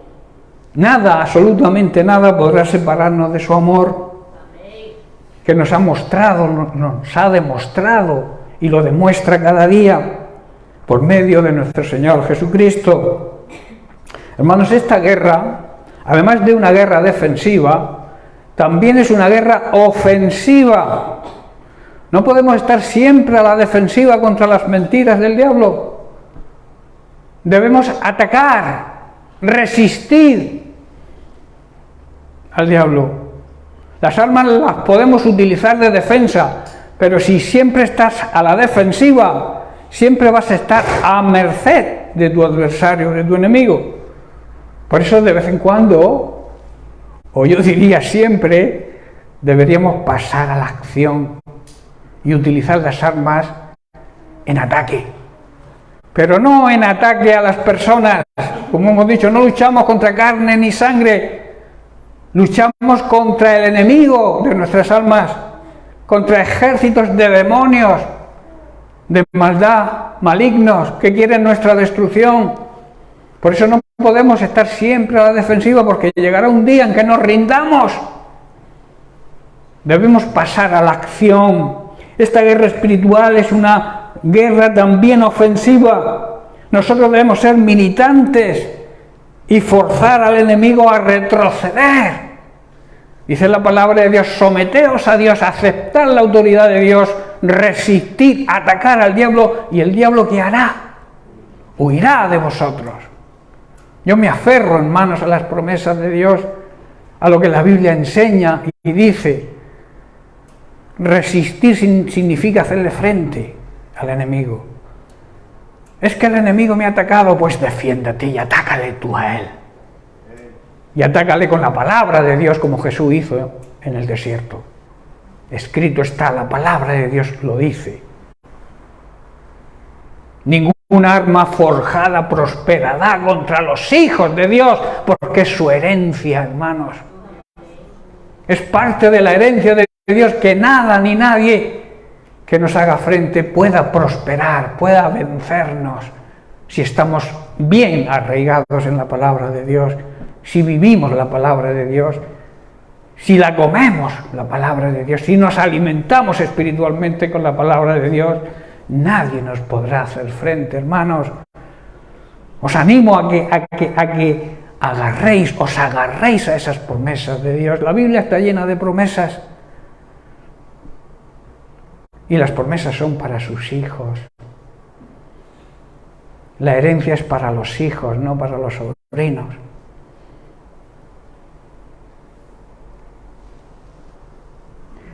nada, absolutamente nada podrá separarnos de su amor, que nos ha mostrado, nos ha demostrado y lo demuestra cada día por medio de nuestro Señor Jesucristo. Hermanos, esta guerra, además de una guerra defensiva, también es una guerra ofensiva. No podemos estar siempre a la defensiva contra las mentiras del diablo. Debemos atacar, resistir al diablo. Las armas las podemos utilizar de defensa, pero si siempre estás a la defensiva, siempre vas a estar a merced de tu adversario, de tu enemigo. Por eso de vez en cuando, o yo diría siempre, deberíamos pasar a la acción y utilizar las armas en ataque. Pero no en ataque a las personas. Como hemos dicho, no luchamos contra carne ni sangre. Luchamos contra el enemigo de nuestras almas, contra ejércitos de demonios, de maldad, malignos, que quieren nuestra destrucción. Por eso no podemos estar siempre a la defensiva, porque llegará un día en que nos rindamos. Debemos pasar a la acción. Esta guerra espiritual es una guerra también ofensiva. Nosotros debemos ser militantes y forzar al enemigo a retroceder, Dice la palabra de Dios, someteos a Dios, aceptar la autoridad de Dios, resistir, atacar al diablo, y el diablo ¿qué hará? Huirá de vosotros. Yo me aferro, hermanos, a las promesas de Dios, a lo que la Biblia enseña y dice. Resistir significa hacerle frente al enemigo. Es que el enemigo me ha atacado, pues defiéndete y atácale tú a él. Y atácale con la palabra de Dios, como Jesús hizo en el desierto. Escrito está, la palabra de Dios lo dice. Ningún arma forjada prosperará contra los hijos de Dios, porque es su herencia, hermanos. Es parte de la herencia de Dios que nada ni nadie que nos haga frente pueda prosperar, pueda vencernos, si estamos bien arraigados en la palabra de Dios, si vivimos la palabra de Dios, si la comemos, la palabra de Dios, si nos alimentamos espiritualmente con la palabra de Dios, nadie nos podrá hacer frente, hermanos. Os animo a que os agarréis a esas promesas de Dios. La Biblia está llena de promesas. Y las promesas son para sus hijos. La herencia es para los hijos, no para los sobrinos.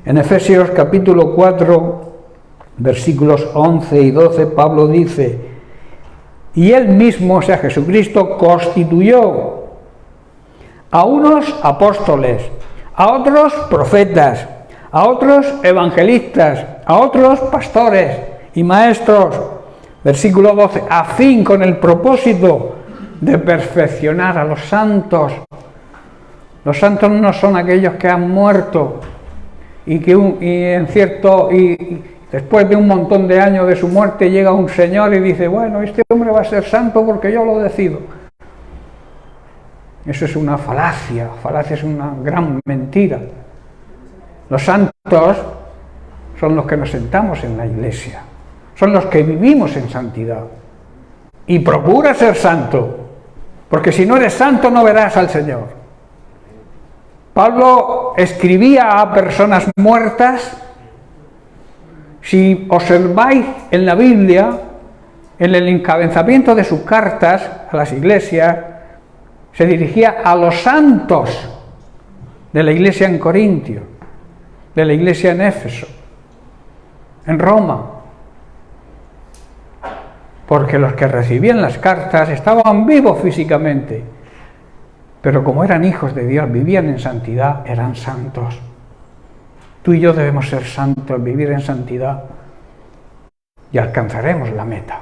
En Efesios capítulo 4, versículos 11 y 12, Pablo dice: y él mismo, o sea Jesucristo, constituyó a unos apóstoles, a otros profetas, a otros evangelistas, a otros pastores y maestros. Versículo 12, a fin con el propósito de perfeccionar a los santos. Los santos no son aquellos que han muerto y después de un montón de años de su muerte llega un señor y dice: bueno, este hombre va a ser santo porque yo lo decido. Eso es una falacia es una gran mentira. Los santos son los que nos sentamos en la iglesia, son los que vivimos en santidad. Y procura ser santo, porque si no eres santo no verás al Señor. Pablo escribía a personas muertas. Si observáis en la Biblia, en el encabezamiento de sus cartas a las iglesias, se dirigía a los santos de la iglesia en Corintio, de la iglesia en Éfeso, en Roma, porque los que recibían las cartas estaban vivos físicamente, pero como eran hijos de Dios, vivían en santidad, eran santos. Tú y yo debemos ser santos, vivir en santidad, y alcanzaremos la meta,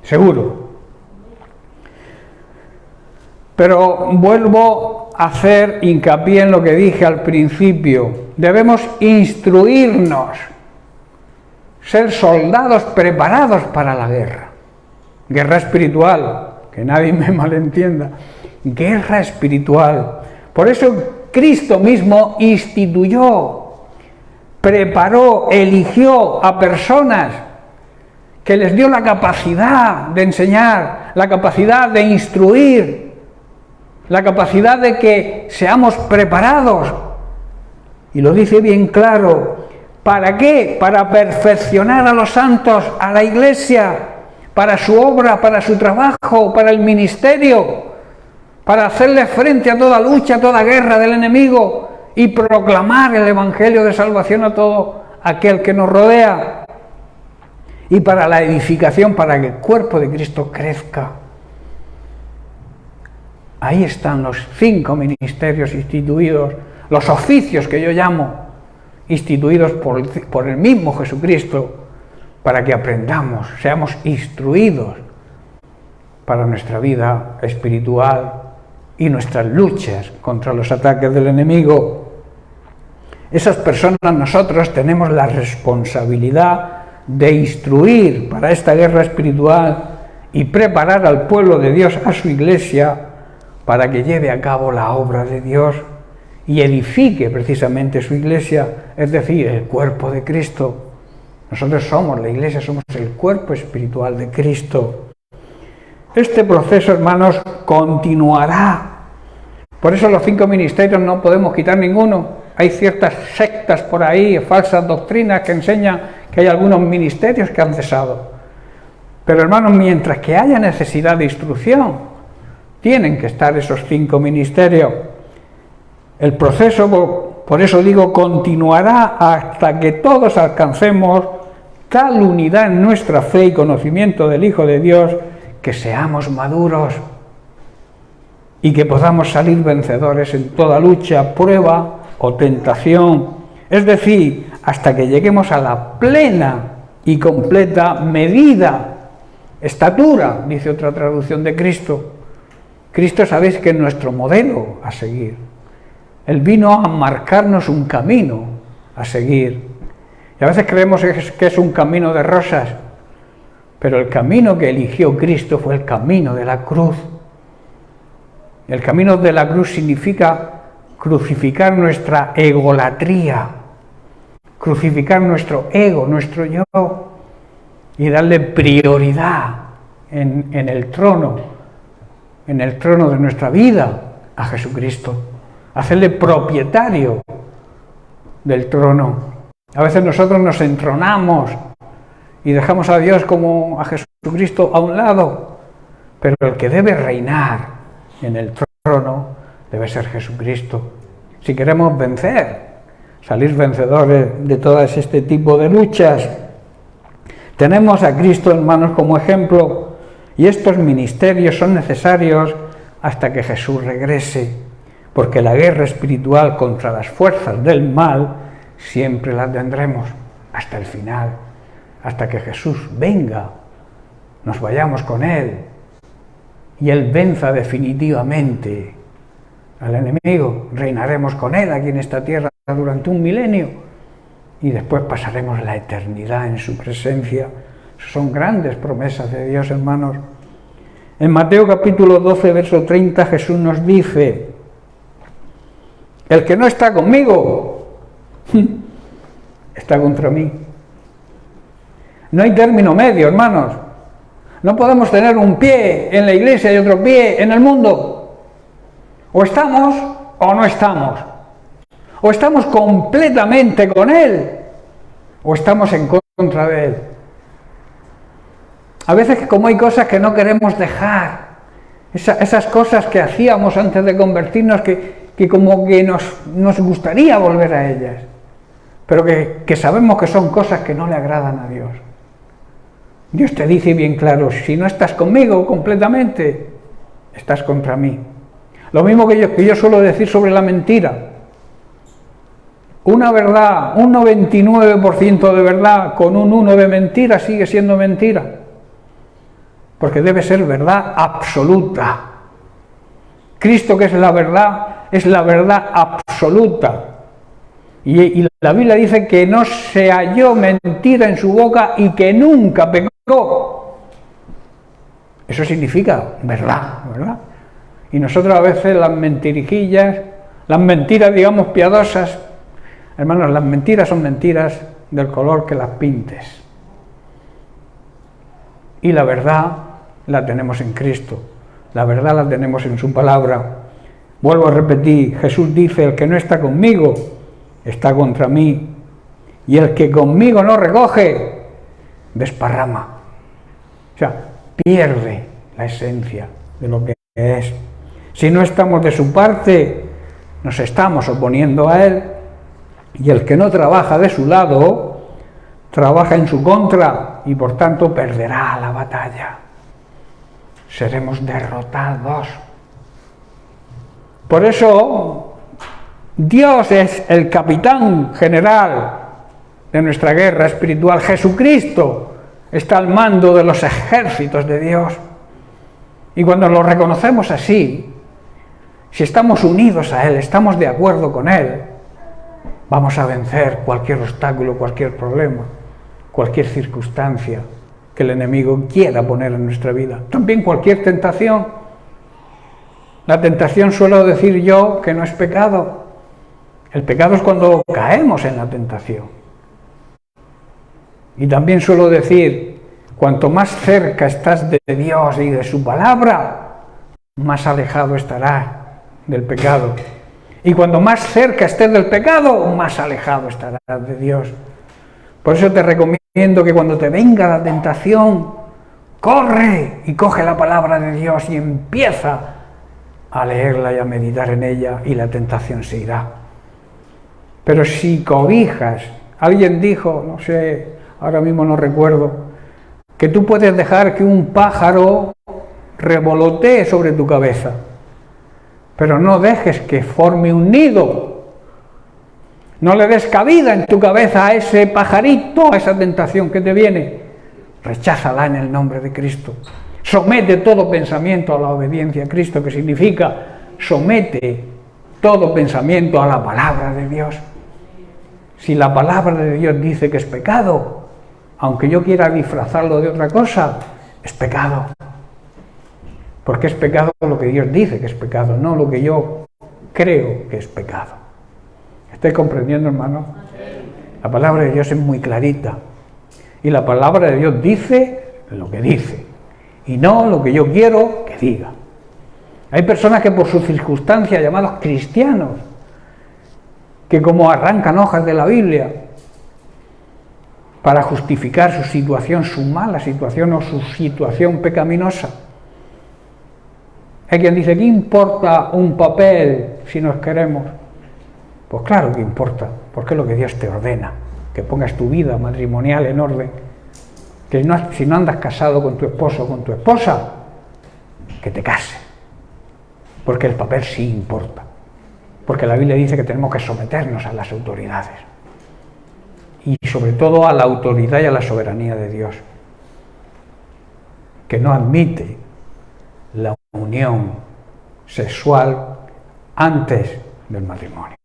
seguro. Pero vuelvo a hacer hincapié en lo que dije al principio. Debemos instruirnos, ser soldados preparados para la guerra. Guerra espiritual, que nadie me malentienda. Guerra espiritual. Por eso Cristo mismo instituyó, preparó, eligió a personas que les dio la capacidad de enseñar, la capacidad de instruir, la capacidad de que seamos preparados. Y lo dice bien claro. ¿Para qué? Para perfeccionar a los santos, a la iglesia, para su obra, para su trabajo, para el ministerio, para hacerle frente a toda lucha, a toda guerra del enemigo y proclamar el evangelio de salvación a todo aquel que nos rodea. Y para la edificación, para que el cuerpo de Cristo crezca. Ahí están los 5 ministerios instituidos, los oficios que yo llamo, instituidos por el mismo Jesucristo, para que aprendamos, seamos instruidos para nuestra vida espiritual y nuestras luchas contra los ataques del enemigo. Esas personas, nosotros tenemos la responsabilidad de instruir para esta guerra espiritual y preparar al pueblo de Dios, a su iglesia, para que lleve a cabo la obra de Dios y edifique precisamente su iglesia, es decir, el cuerpo de Cristo. Nosotros somos la iglesia, somos el cuerpo espiritual de Cristo. Este proceso, hermanos, continuará. Por eso los 5 ministerios no podemos quitar ninguno. Hay ciertas sectas por ahí, falsas doctrinas que enseñan que hay algunos ministerios que han cesado. Pero hermanos, mientras que haya necesidad de instrucción, tienen que estar esos 5 ministerios. El proceso, por eso digo, continuará hasta que todos alcancemos tal unidad en nuestra fe y conocimiento del Hijo de Dios, que seamos maduros y que podamos salir vencedores en toda lucha, prueba o tentación. Es decir, hasta que lleguemos a la plena y completa medida, estatura, dice otra traducción, de Cristo. Cristo, sabéis que es nuestro modelo a seguir. Él vino a marcarnos un camino a seguir. Y a veces creemos que es un camino de rosas, pero el camino que eligió Cristo fue el camino de la cruz. El camino de la cruz significa crucificar nuestra egolatría, crucificar nuestro ego, nuestro yo, y darle prioridad en el trono de nuestra vida a Jesucristo, hacerle propietario del trono. A veces nosotros nos entronamos y dejamos a Dios como a Jesucristo a un lado, pero el que debe reinar en el trono debe ser Jesucristo. Si queremos vencer, salir vencedores de todas este tipo de luchas, tenemos a Cristo, hermanos, como ejemplo, y estos ministerios son necesarios hasta que Jesús regrese, porque la guerra espiritual contra las fuerzas del mal siempre la tendremos hasta el final, hasta que Jesús venga, nos vayamos con Él y Él venza definitivamente al enemigo. Reinaremos con Él aquí en esta tierra durante 1 milenio y después pasaremos la eternidad en su presencia. Son grandes promesas de Dios, hermanos. En Mateo capítulo 12, verso 30, Jesús nos dice: el que no está conmigo está contra mí. No hay término medio, hermanos. No podemos tener un pie en la iglesia y otro pie en el mundo. O estamos o no estamos. O estamos completamente con Él, o estamos en contra de Él. A veces, como hay cosas que no queremos dejar, esas cosas que hacíamos antes de convertirnos, que como que nos gustaría volver a ellas, pero que sabemos que son cosas que no le agradan a Dios. Dios te dice bien claro: si no estás conmigo completamente, estás contra mí. Lo mismo que yo suelo decir sobre la mentira. Una verdad, un 99% de verdad con un 1 de mentira sigue siendo mentira, porque debe ser verdad absoluta. Cristo, que es la verdad absoluta. Y la Biblia dice que no se halló mentira en su boca y que nunca pecó. Eso significa verdad, ¿verdad? Y nosotros a veces las mentirijillas, las mentiras, digamos, piadosas, hermanos, las mentiras son mentiras del color que las pintes. Y la verdad la tenemos en Cristo, la verdad la tenemos en su palabra. Vuelvo a repetir, Jesús dice: el que no está conmigo está contra mí, y el que conmigo no recoge, desparrama. O sea, pierde la esencia de lo que es. Si no estamos de su parte, nos estamos oponiendo a Él, y el que no trabaja de su lado, trabaja en su contra, y por tanto perderá la batalla. Seremos derrotados. Por eso, Dios es el capitán general de nuestra guerra espiritual. Jesucristo está al mando de los ejércitos de Dios. Y cuando lo reconocemos así, si estamos unidos a Él, estamos de acuerdo con Él, vamos a vencer cualquier obstáculo, cualquier problema, cualquier circunstancia que el enemigo quiera poner en nuestra vida. También cualquier tentación. La tentación, suelo decir yo, que no es pecado. El pecado es cuando caemos en la tentación. Y también suelo decir, cuanto más cerca estás de Dios y de su palabra, más alejado estarás del pecado. Y cuando más cerca estés del pecado, más alejado estarás de Dios. Por eso te recomiendo que cuando te venga la tentación, corre y coge la palabra de Dios y empieza a leerla y a meditar en ella, y la tentación se irá. Pero si cobijas, alguien dijo, no sé, ahora mismo no recuerdo, que tú puedes dejar que un pájaro revolotee sobre tu cabeza, pero no dejes que forme un nido. No le des cabida en tu cabeza a ese pajarito, a esa tentación que te viene. Recházala en el nombre de Cristo. Somete todo pensamiento a la obediencia a Cristo, que significa somete todo pensamiento a la palabra de Dios. Si la palabra de Dios dice que es pecado, aunque yo quiera disfrazarlo de otra cosa, es pecado. Porque es pecado lo que Dios dice que es pecado, no lo que yo creo que es pecado. ¿Estáis comprendiendo, hermano? La palabra de Dios es muy clarita. Y la palabra de Dios dice lo que dice, y no lo que yo quiero que diga. Hay personas que por sus circunstancias, llamados cristianos, que como arrancan hojas de la Biblia para justificar su situación, su mala situación o su situación pecaminosa. Hay quien dice, ¿qué importa un papel si nos queremos? Pues claro que importa, porque es lo que Dios te ordena, que pongas tu vida matrimonial en orden, que si no andas casado con tu esposo o con tu esposa, que te cases, porque el papel sí importa, porque la Biblia dice que tenemos que someternos a las autoridades, y sobre todo a la autoridad y a la soberanía de Dios, que no admite la unión sexual antes del matrimonio.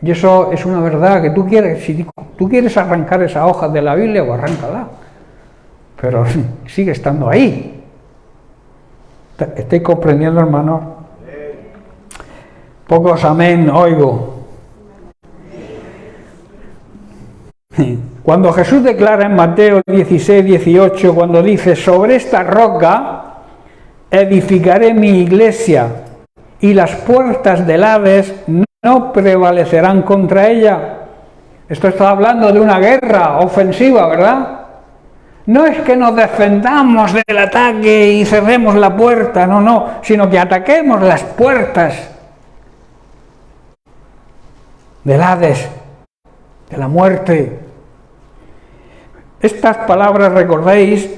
Y eso es una verdad que tú quieres, si tú quieres arrancar esa hoja de la Biblia, pues arráncala, pero sigue estando ahí. ¿Estáis comprendiendo, hermano? Pocos amén oigo. Cuando Jesús declara en Mateo 16, 18, cuando dice, sobre esta roca edificaré mi iglesia y las puertas del Hades no prevalecerán contra ella. Esto está hablando de una guerra ofensiva, ¿verdad? No es que nos defendamos del ataque y cerremos la puerta, no, sino que ataquemos las puertas del Hades, de la muerte. Estas palabras, recordéis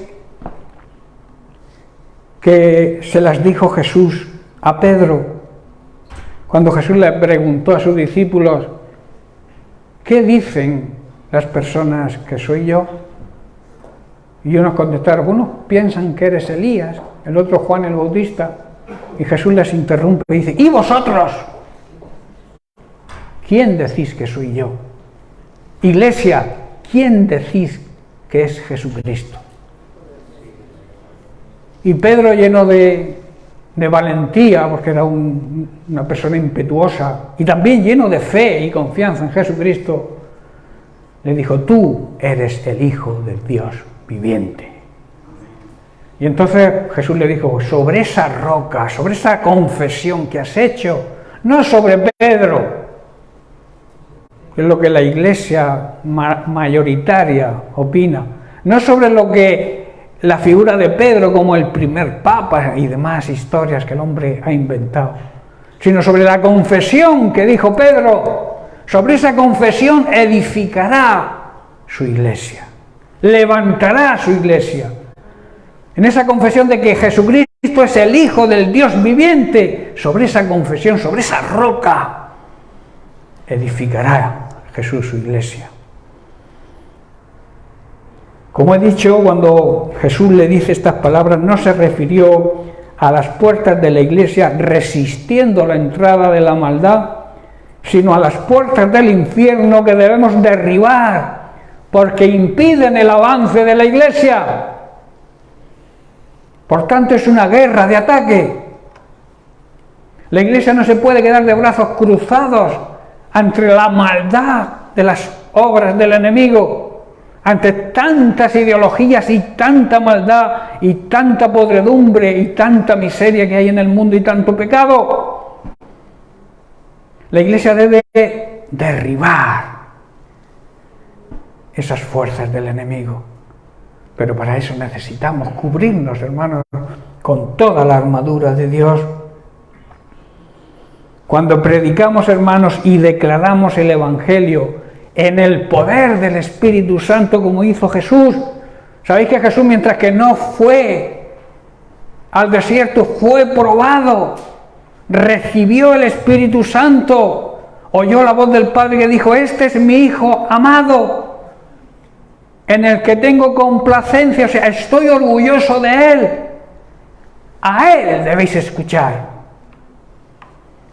que se las dijo Jesús a Pedro, cuando Jesús le preguntó a sus discípulos, ¿qué dicen las personas que soy yo? Y unos contestaron, unos piensan que eres Elías, el otro Juan el Bautista, y Jesús les interrumpe y dice, ¿y vosotros? ¿Quién decís que soy yo? Iglesia, ¿quién decís que es Jesucristo? Y Pedro, lleno de valentía, porque era una persona impetuosa, y también lleno de fe y confianza en Jesucristo, le dijo, tú eres el Hijo del Dios viviente. Y entonces Jesús le dijo, sobre esa roca, sobre esa confesión que has hecho, no sobre Pedro, que es lo que la iglesia mayoritaria opina, no sobre lo que la figura de Pedro como el primer papa y demás historias que el hombre ha inventado, sino sobre la confesión que dijo Pedro. Sobre esa confesión edificará su iglesia, levantará su iglesia. En esa confesión de que Jesucristo es el Hijo del Dios viviente, sobre esa confesión, sobre esa roca, edificará Jesús su iglesia. Como he dicho, cuando Jesús le dice estas palabras, no se refirió a las puertas de la iglesia resistiendo la entrada de la maldad, sino a las puertas del infierno que debemos derribar, porque impiden el avance de la iglesia. Por tanto, es una guerra de ataque. La iglesia no se puede quedar de brazos cruzados ante la maldad de las obras del enemigo, ante tantas ideologías y tanta maldad y tanta podredumbre y tanta miseria que hay en el mundo y tanto pecado. La Iglesia debe derribar esas fuerzas del enemigo. Pero para eso necesitamos cubrirnos, hermanos, con toda la armadura de Dios. Cuando predicamos, hermanos, y declaramos el Evangelio en el poder del Espíritu Santo, como hizo Jesús. ¿Sabéis que Jesús, mientras que no fue al desierto, fue probado, recibió el Espíritu Santo, oyó la voz del Padre que dijo: este es mi Hijo amado, en el que tengo complacencia, o sea, estoy orgulloso de Él, a Él debéis escuchar.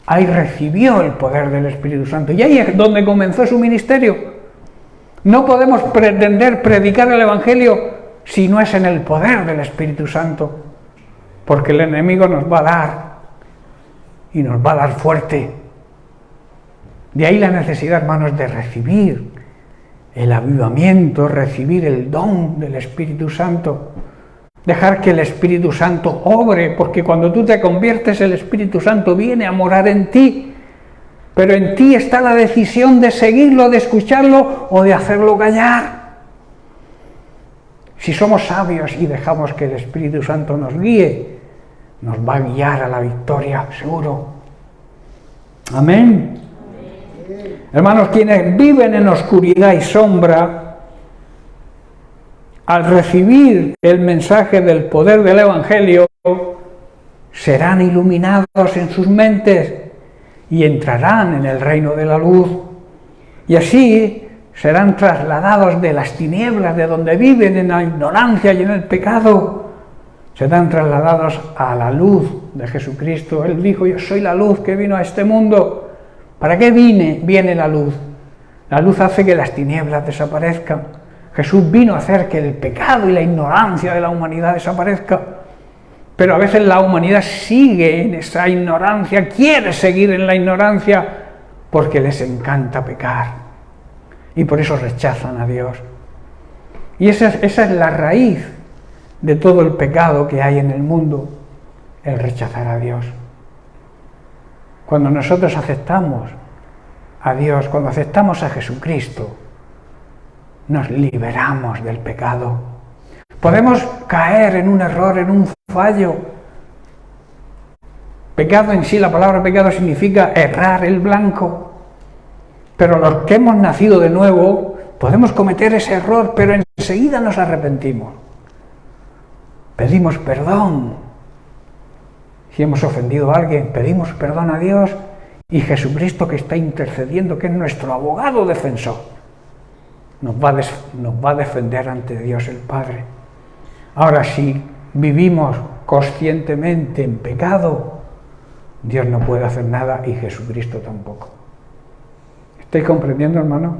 Ahí recibió el poder del Espíritu Santo, y ahí es donde comenzó su ministerio. No podemos pretender predicar el Evangelio si no es en el poder del Espíritu Santo, porque el enemigo nos va a dar, y nos va a dar fuerte. De ahí la necesidad, hermanos, de recibir el avivamiento, recibir el don del Espíritu Santo, dejar que el Espíritu Santo obre, porque cuando tú te conviertes, el Espíritu Santo viene a morar en ti, pero en ti está la decisión de seguirlo, de escucharlo o de hacerlo callar. Si somos sabios y dejamos que el Espíritu Santo nos guíe, nos va a guiar a la victoria, seguro. Amén. Hermanos, quienes viven en oscuridad y sombra, al recibir el mensaje del poder del Evangelio, serán iluminados en sus mentes y entrarán en el reino de la luz. Y así serán trasladados de las tinieblas de donde viven, en la ignorancia y en el pecado, serán trasladados a la luz de Jesucristo. Él dijo: yo soy la luz que vino a este mundo. ¿Para qué viene la luz? La luz hace que las tinieblas desaparezcan. Jesús vino a hacer que el pecado y la ignorancia de la humanidad desaparezca. Pero a veces la humanidad sigue en esa ignorancia, quiere seguir en la ignorancia porque les encanta pecar. Y por eso rechazan a Dios. Y esa es la raíz de todo el pecado que hay en el mundo, el rechazar a Dios. Cuando nosotros aceptamos a Dios, cuando aceptamos a Jesucristo, nos liberamos del pecado. Podemos caer en un error, en un fallo. Pecado en sí, la palabra pecado significa errar el blanco. Pero los que hemos nacido de nuevo, podemos cometer ese error, pero enseguida nos arrepentimos. Pedimos perdón. Si hemos ofendido a alguien, pedimos perdón a Dios, y Jesucristo, que está intercediendo, que es nuestro abogado defensor, nos va a defender ante Dios el Padre. Ahora, si vivimos conscientemente en pecado, Dios no puede hacer nada y Jesucristo tampoco. ¿Estáis comprendiendo, hermano?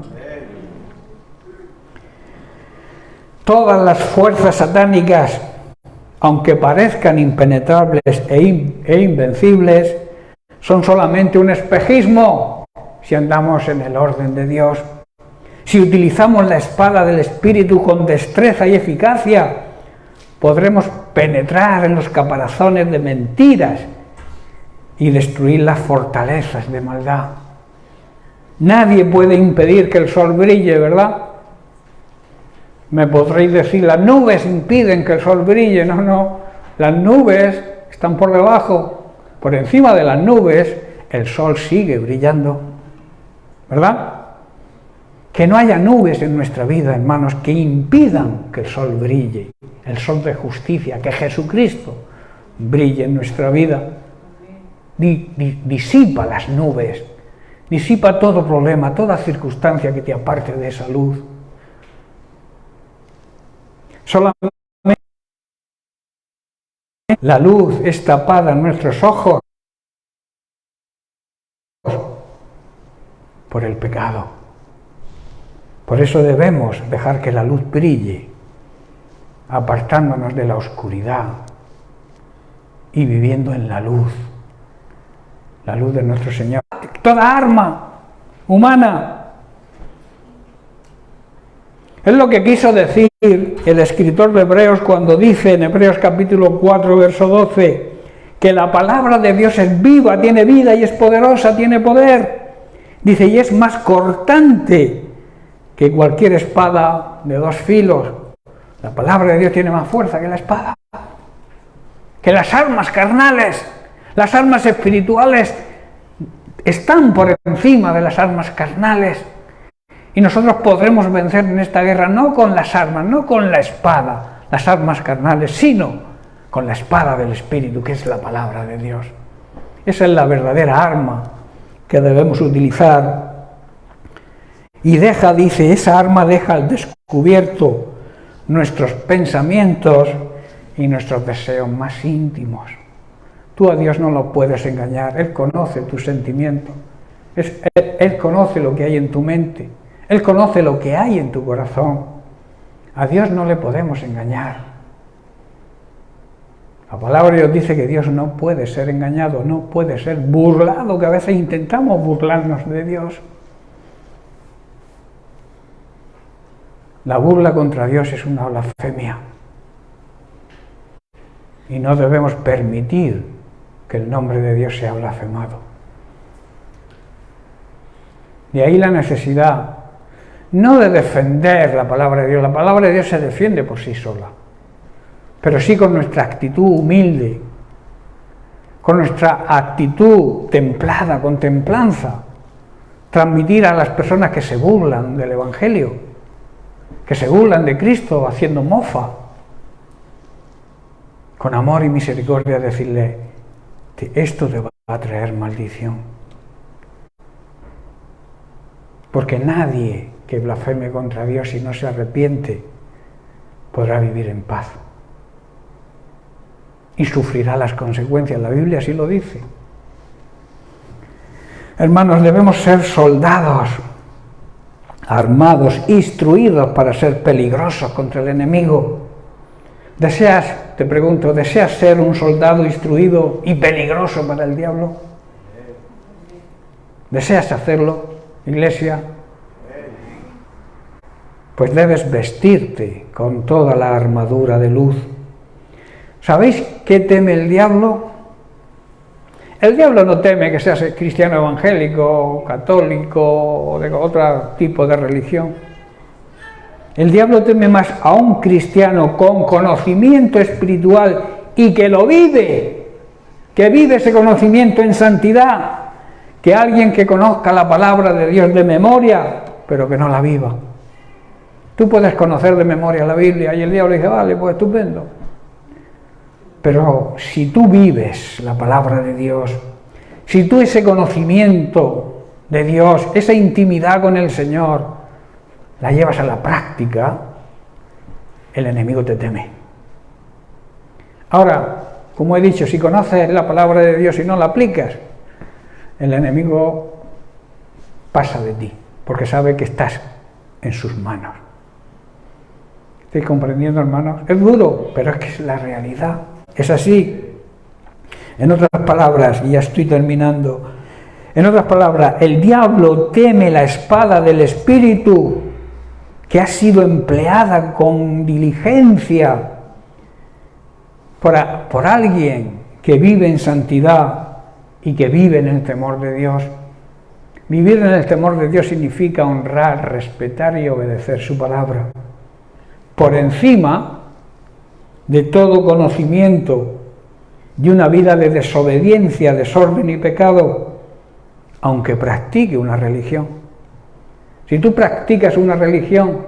Todas las fuerzas satánicas, aunque parezcan impenetrables e invencibles, son solamente un espejismo si andamos en el orden de Dios. Si utilizamos la espada del Espíritu con destreza y eficacia, podremos penetrar en los caparazones de mentiras y destruir las fortalezas de maldad. Nadie puede impedir que el sol brille, ¿verdad? Me podréis decir, las nubes impiden que el sol brille. No, las nubes están por debajo. Por encima de las nubes, el sol sigue brillando, ¿verdad? Que no haya nubes en nuestra vida, hermanos, que impidan que el sol brille, el sol de justicia, que Jesucristo brille en nuestra vida. Disipa las nubes, disipa todo problema, toda circunstancia que te aparte de esa luz. Solamente la luz es tapada en nuestros ojos por el pecado. Por eso debemos dejar que la luz brille, apartándonos de la oscuridad y viviendo en la luz de nuestro Señor. Toda arma humana. Es lo que quiso decir el escritor de Hebreos cuando dice en Hebreos capítulo 4, verso 12, que la palabra de Dios es viva, tiene vida y es poderosa, tiene poder. Dice, y es más cortante que cualquier espada de 2 filos. La palabra de Dios tiene más fuerza que la espada, que las armas carnales. Las armas espirituales están por encima de las armas carnales. Y nosotros podremos vencer en esta guerra no con las armas, no con la espada, las armas carnales, sino con la espada del Espíritu, que es la palabra de Dios. Esa es la verdadera arma que debemos utilizar. Y dice, esa arma deja al descubierto nuestros pensamientos y nuestros deseos más íntimos. Tú a Dios no lo puedes engañar, Él conoce tus sentimientos, Él conoce lo que hay en tu mente, Él conoce lo que hay en tu corazón. A Dios no le podemos engañar. La palabra de Dios dice que Dios no puede ser engañado, no puede ser burlado, que a veces intentamos burlarnos de Dios. La burla contra Dios es una blasfemia. Y no debemos permitir que el nombre de Dios sea blasfemado. De ahí la necesidad, no de defender la palabra de Dios. La palabra de Dios se defiende por sí sola, pero sí con nuestra actitud humilde, con nuestra actitud templada, con templanza, transmitir a las personas que se burlan del Evangelio, que se burlan de Cristo haciendo mofa, con amor y misericordia decirle, esto te va a traer maldición. Porque nadie que blasfeme contra Dios y no se arrepiente podrá vivir en paz. Y sufrirá las consecuencias. La Biblia así lo dice. Hermanos, debemos ser soldados, armados, instruidos para ser peligrosos contra el enemigo. Te pregunto, ¿deseas ser un soldado instruido y peligroso para el diablo? ¿Deseas hacerlo, iglesia? Pues debes vestirte con toda la armadura de luz. ¿Sabéis qué teme el diablo? El diablo no teme que seas cristiano evangélico, católico o de otro tipo de religión. El diablo teme más a un cristiano con conocimiento espiritual y que lo vive, que vive ese conocimiento en santidad, que alguien que conozca la palabra de Dios de memoria, pero que no la viva. Tú puedes conocer de memoria la Biblia y el diablo dice, vale, pues estupendo. Pero si tú vives la palabra de Dios, si tú ese conocimiento de Dios, esa intimidad con el Señor, la llevas a la práctica, el enemigo te teme. Ahora, como he dicho, si conoces la palabra de Dios y no la aplicas, el enemigo pasa de ti, porque sabe que estás en sus manos. ¿Estáis comprendiendo, hermanos? Es duro, pero es que es la realidad. Es así. En otras palabras, y ya estoy terminando, en otras palabras, el diablo teme la espada del Espíritu que ha sido empleada con diligencia por alguien que vive en santidad y que vive en el temor de Dios. Vivir en el temor de Dios significa honrar, respetar y obedecer su palabra, por encima de todo conocimiento de una vida de desobediencia, desorden y pecado, aunque practique una religión. Si tú practicas una religión,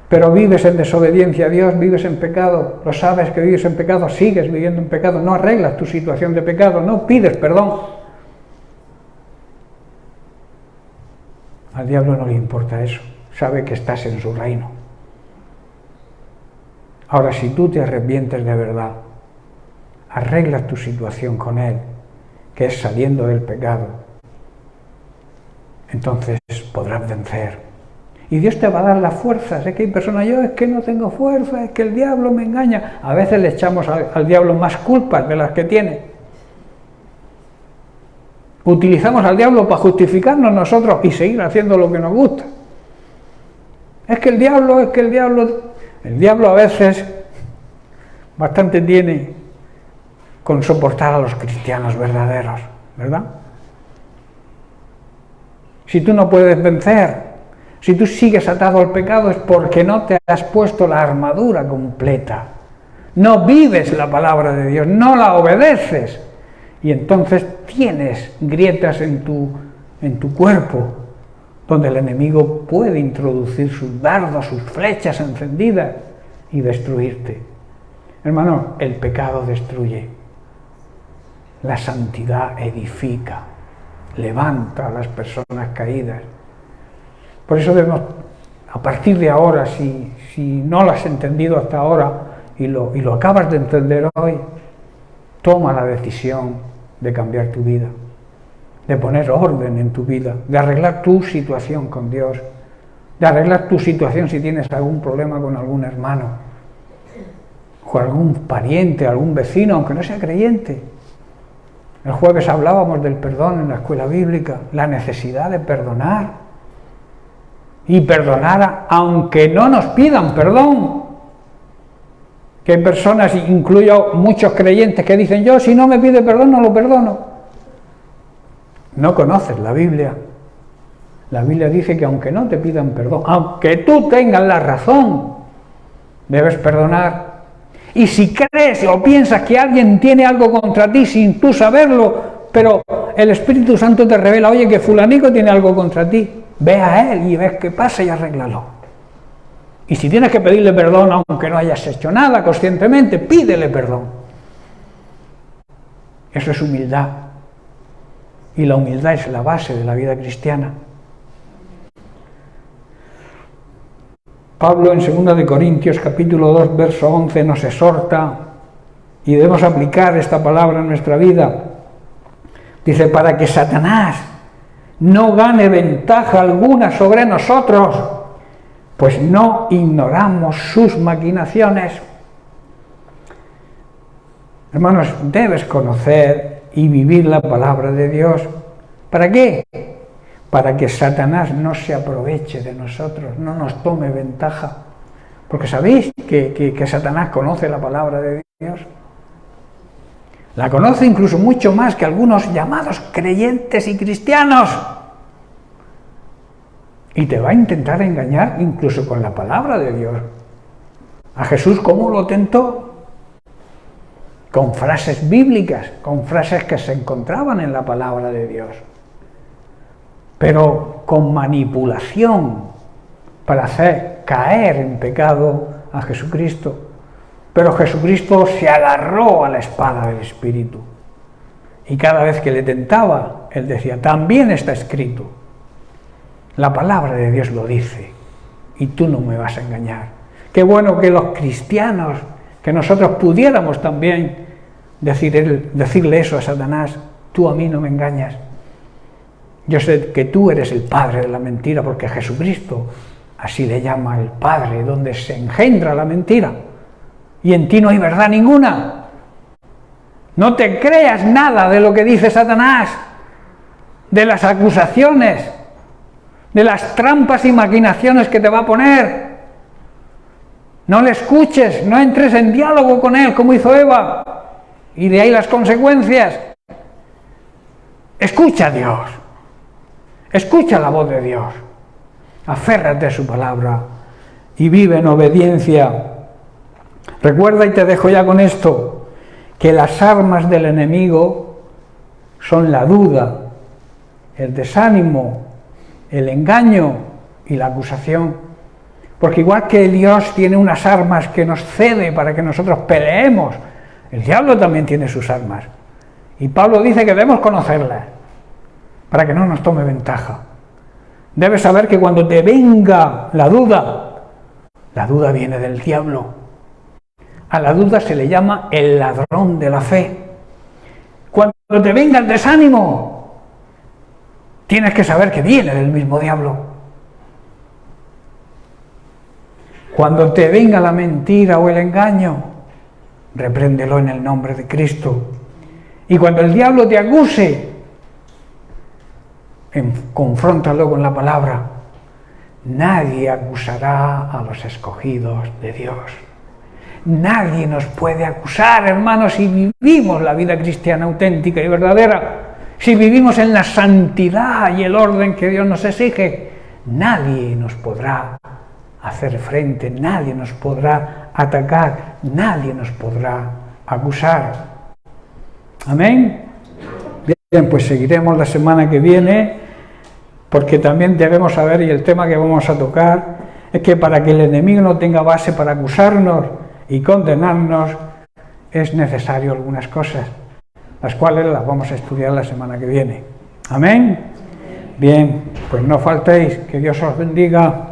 pero vives en desobediencia a Dios, vives en pecado, lo sabes que vives en pecado, sigues viviendo en pecado, no arreglas tu situación de pecado, no pides perdón. Al diablo no le importa eso, sabe que estás en su reino. Ahora, si tú te arrepientes de verdad, arreglas tu situación con Él, que es saliendo del pecado, entonces podrás vencer. Y Dios te va a dar la fuerza. Sé que hay personas, yo es que no tengo fuerza, es que el diablo me engaña. A veces le echamos al diablo más culpas de las que tiene. Utilizamos al diablo para justificarnos nosotros y seguir haciendo lo que nos gusta. Es que el diablo a veces bastante tiene con soportar a los cristianos verdaderos, ¿verdad? Si tú no puedes vencer, si tú sigues atado al pecado, es porque no te has puesto la armadura completa. No vives la palabra de Dios, no la obedeces. Y entonces tienes grietas en tu cuerpo, donde el enemigo puede introducir sus dardos, sus flechas encendidas y destruirte. Hermano, el pecado destruye. La santidad edifica, levanta a las personas caídas. Por eso debemos, a partir de ahora, si no lo has entendido hasta ahora y lo acabas de entender hoy, toma la decisión de cambiar tu vida, de poner orden en tu vida, de arreglar tu situación con Dios, de arreglar tu situación si tienes algún problema con algún hermano, o algún pariente, algún vecino, aunque no sea creyente. El jueves hablábamos del perdón en la escuela bíblica, la necesidad de perdonar, y perdonar aunque no nos pidan perdón. Que hay personas, incluyo muchos creyentes, que dicen: yo si no me pide perdón no lo perdono. No conoces la Biblia. La Biblia dice que aunque no te pidan perdón, aunque tú tengas la razón, debes perdonar. Y si crees o piensas que alguien tiene algo contra ti sin tú saberlo, pero el Espíritu Santo te revela: oye, que fulanico tiene algo contra ti, ve a él y ves qué pasa y arréglalo. Y si tienes que pedirle perdón, aunque no hayas hecho nada conscientemente, pídele perdón. Eso es humildad. Y la humildad es la base de la vida cristiana. Pablo en 2 de Corintios capítulo 2, verso 11 nos exhorta, y debemos aplicar esta palabra en nuestra vida. Dice: para que Satanás no gane ventaja alguna sobre nosotros, pues no ignoramos sus maquinaciones. Hermanos, debes conocer y vivir la palabra de Dios. ¿Para qué? Para que Satanás no se aproveche de nosotros, no nos tome ventaja. Porque sabéis que Satanás conoce la palabra de Dios. La conoce incluso mucho más que algunos llamados creyentes y cristianos. Y te va a intentar engañar incluso con la palabra de Dios. A Jesús, ¿cómo lo tentó? Con frases bíblicas, con frases que se encontraban en la palabra de Dios. Pero con manipulación para hacer caer en pecado a Jesucristo. Pero Jesucristo se agarró a la espada del Espíritu. Y cada vez que le tentaba, él decía: también está escrito. La palabra de Dios lo dice, y tú no me vas a engañar. Qué bueno que los cristianos, que nosotros pudiéramos también decirle eso a Satanás: tú a mí no me engañas. Yo sé que tú eres el padre de la mentira, porque Jesucristo así le llama el Padre, donde se engendra la mentira, y en ti no hay verdad ninguna. No te creas nada de lo que dice Satanás, de las acusaciones, de las trampas y maquinaciones que te va a poner. No le escuches, no entres en diálogo con él como hizo Eva, y de ahí las consecuencias. Escucha a Dios, escucha la voz de Dios, aférrate a su palabra y vive en obediencia. Recuerda, y te dejo ya con esto, que las armas del enemigo son la duda, el desánimo, el engaño y la acusación. Porque igual que Dios tiene unas armas que nos cede para que nosotros peleemos, el diablo también tiene sus armas. Y Pablo dice que debemos conocerlas para que no nos tome ventaja. Debes saber que cuando te venga la duda viene del diablo. A la duda se le llama el ladrón de la fe. Cuando te venga el desánimo, tienes que saber que viene del mismo diablo. Cuando te venga la mentira o el engaño, repréndelo en el nombre de Cristo. Y cuando el diablo te acuse, confróntalo con la palabra. Nadie acusará a los escogidos de Dios. Nadie nos puede acusar, hermanos, si vivimos la vida cristiana auténtica y verdadera. si vivimos en la santidad y el orden que Dios nos exige, nadie nos podrá hacer frente, nadie nos podrá atacar, nadie nos podrá acusar. Amén. Bien, pues seguiremos la semana que viene, porque también debemos saber, y el tema que vamos a tocar, es que para que el enemigo no tenga base para acusarnos y condenarnos, es necesario algunas cosas, las cuales las vamos a estudiar la semana que viene. Amén. Bien, pues no faltéis, que Dios os bendiga.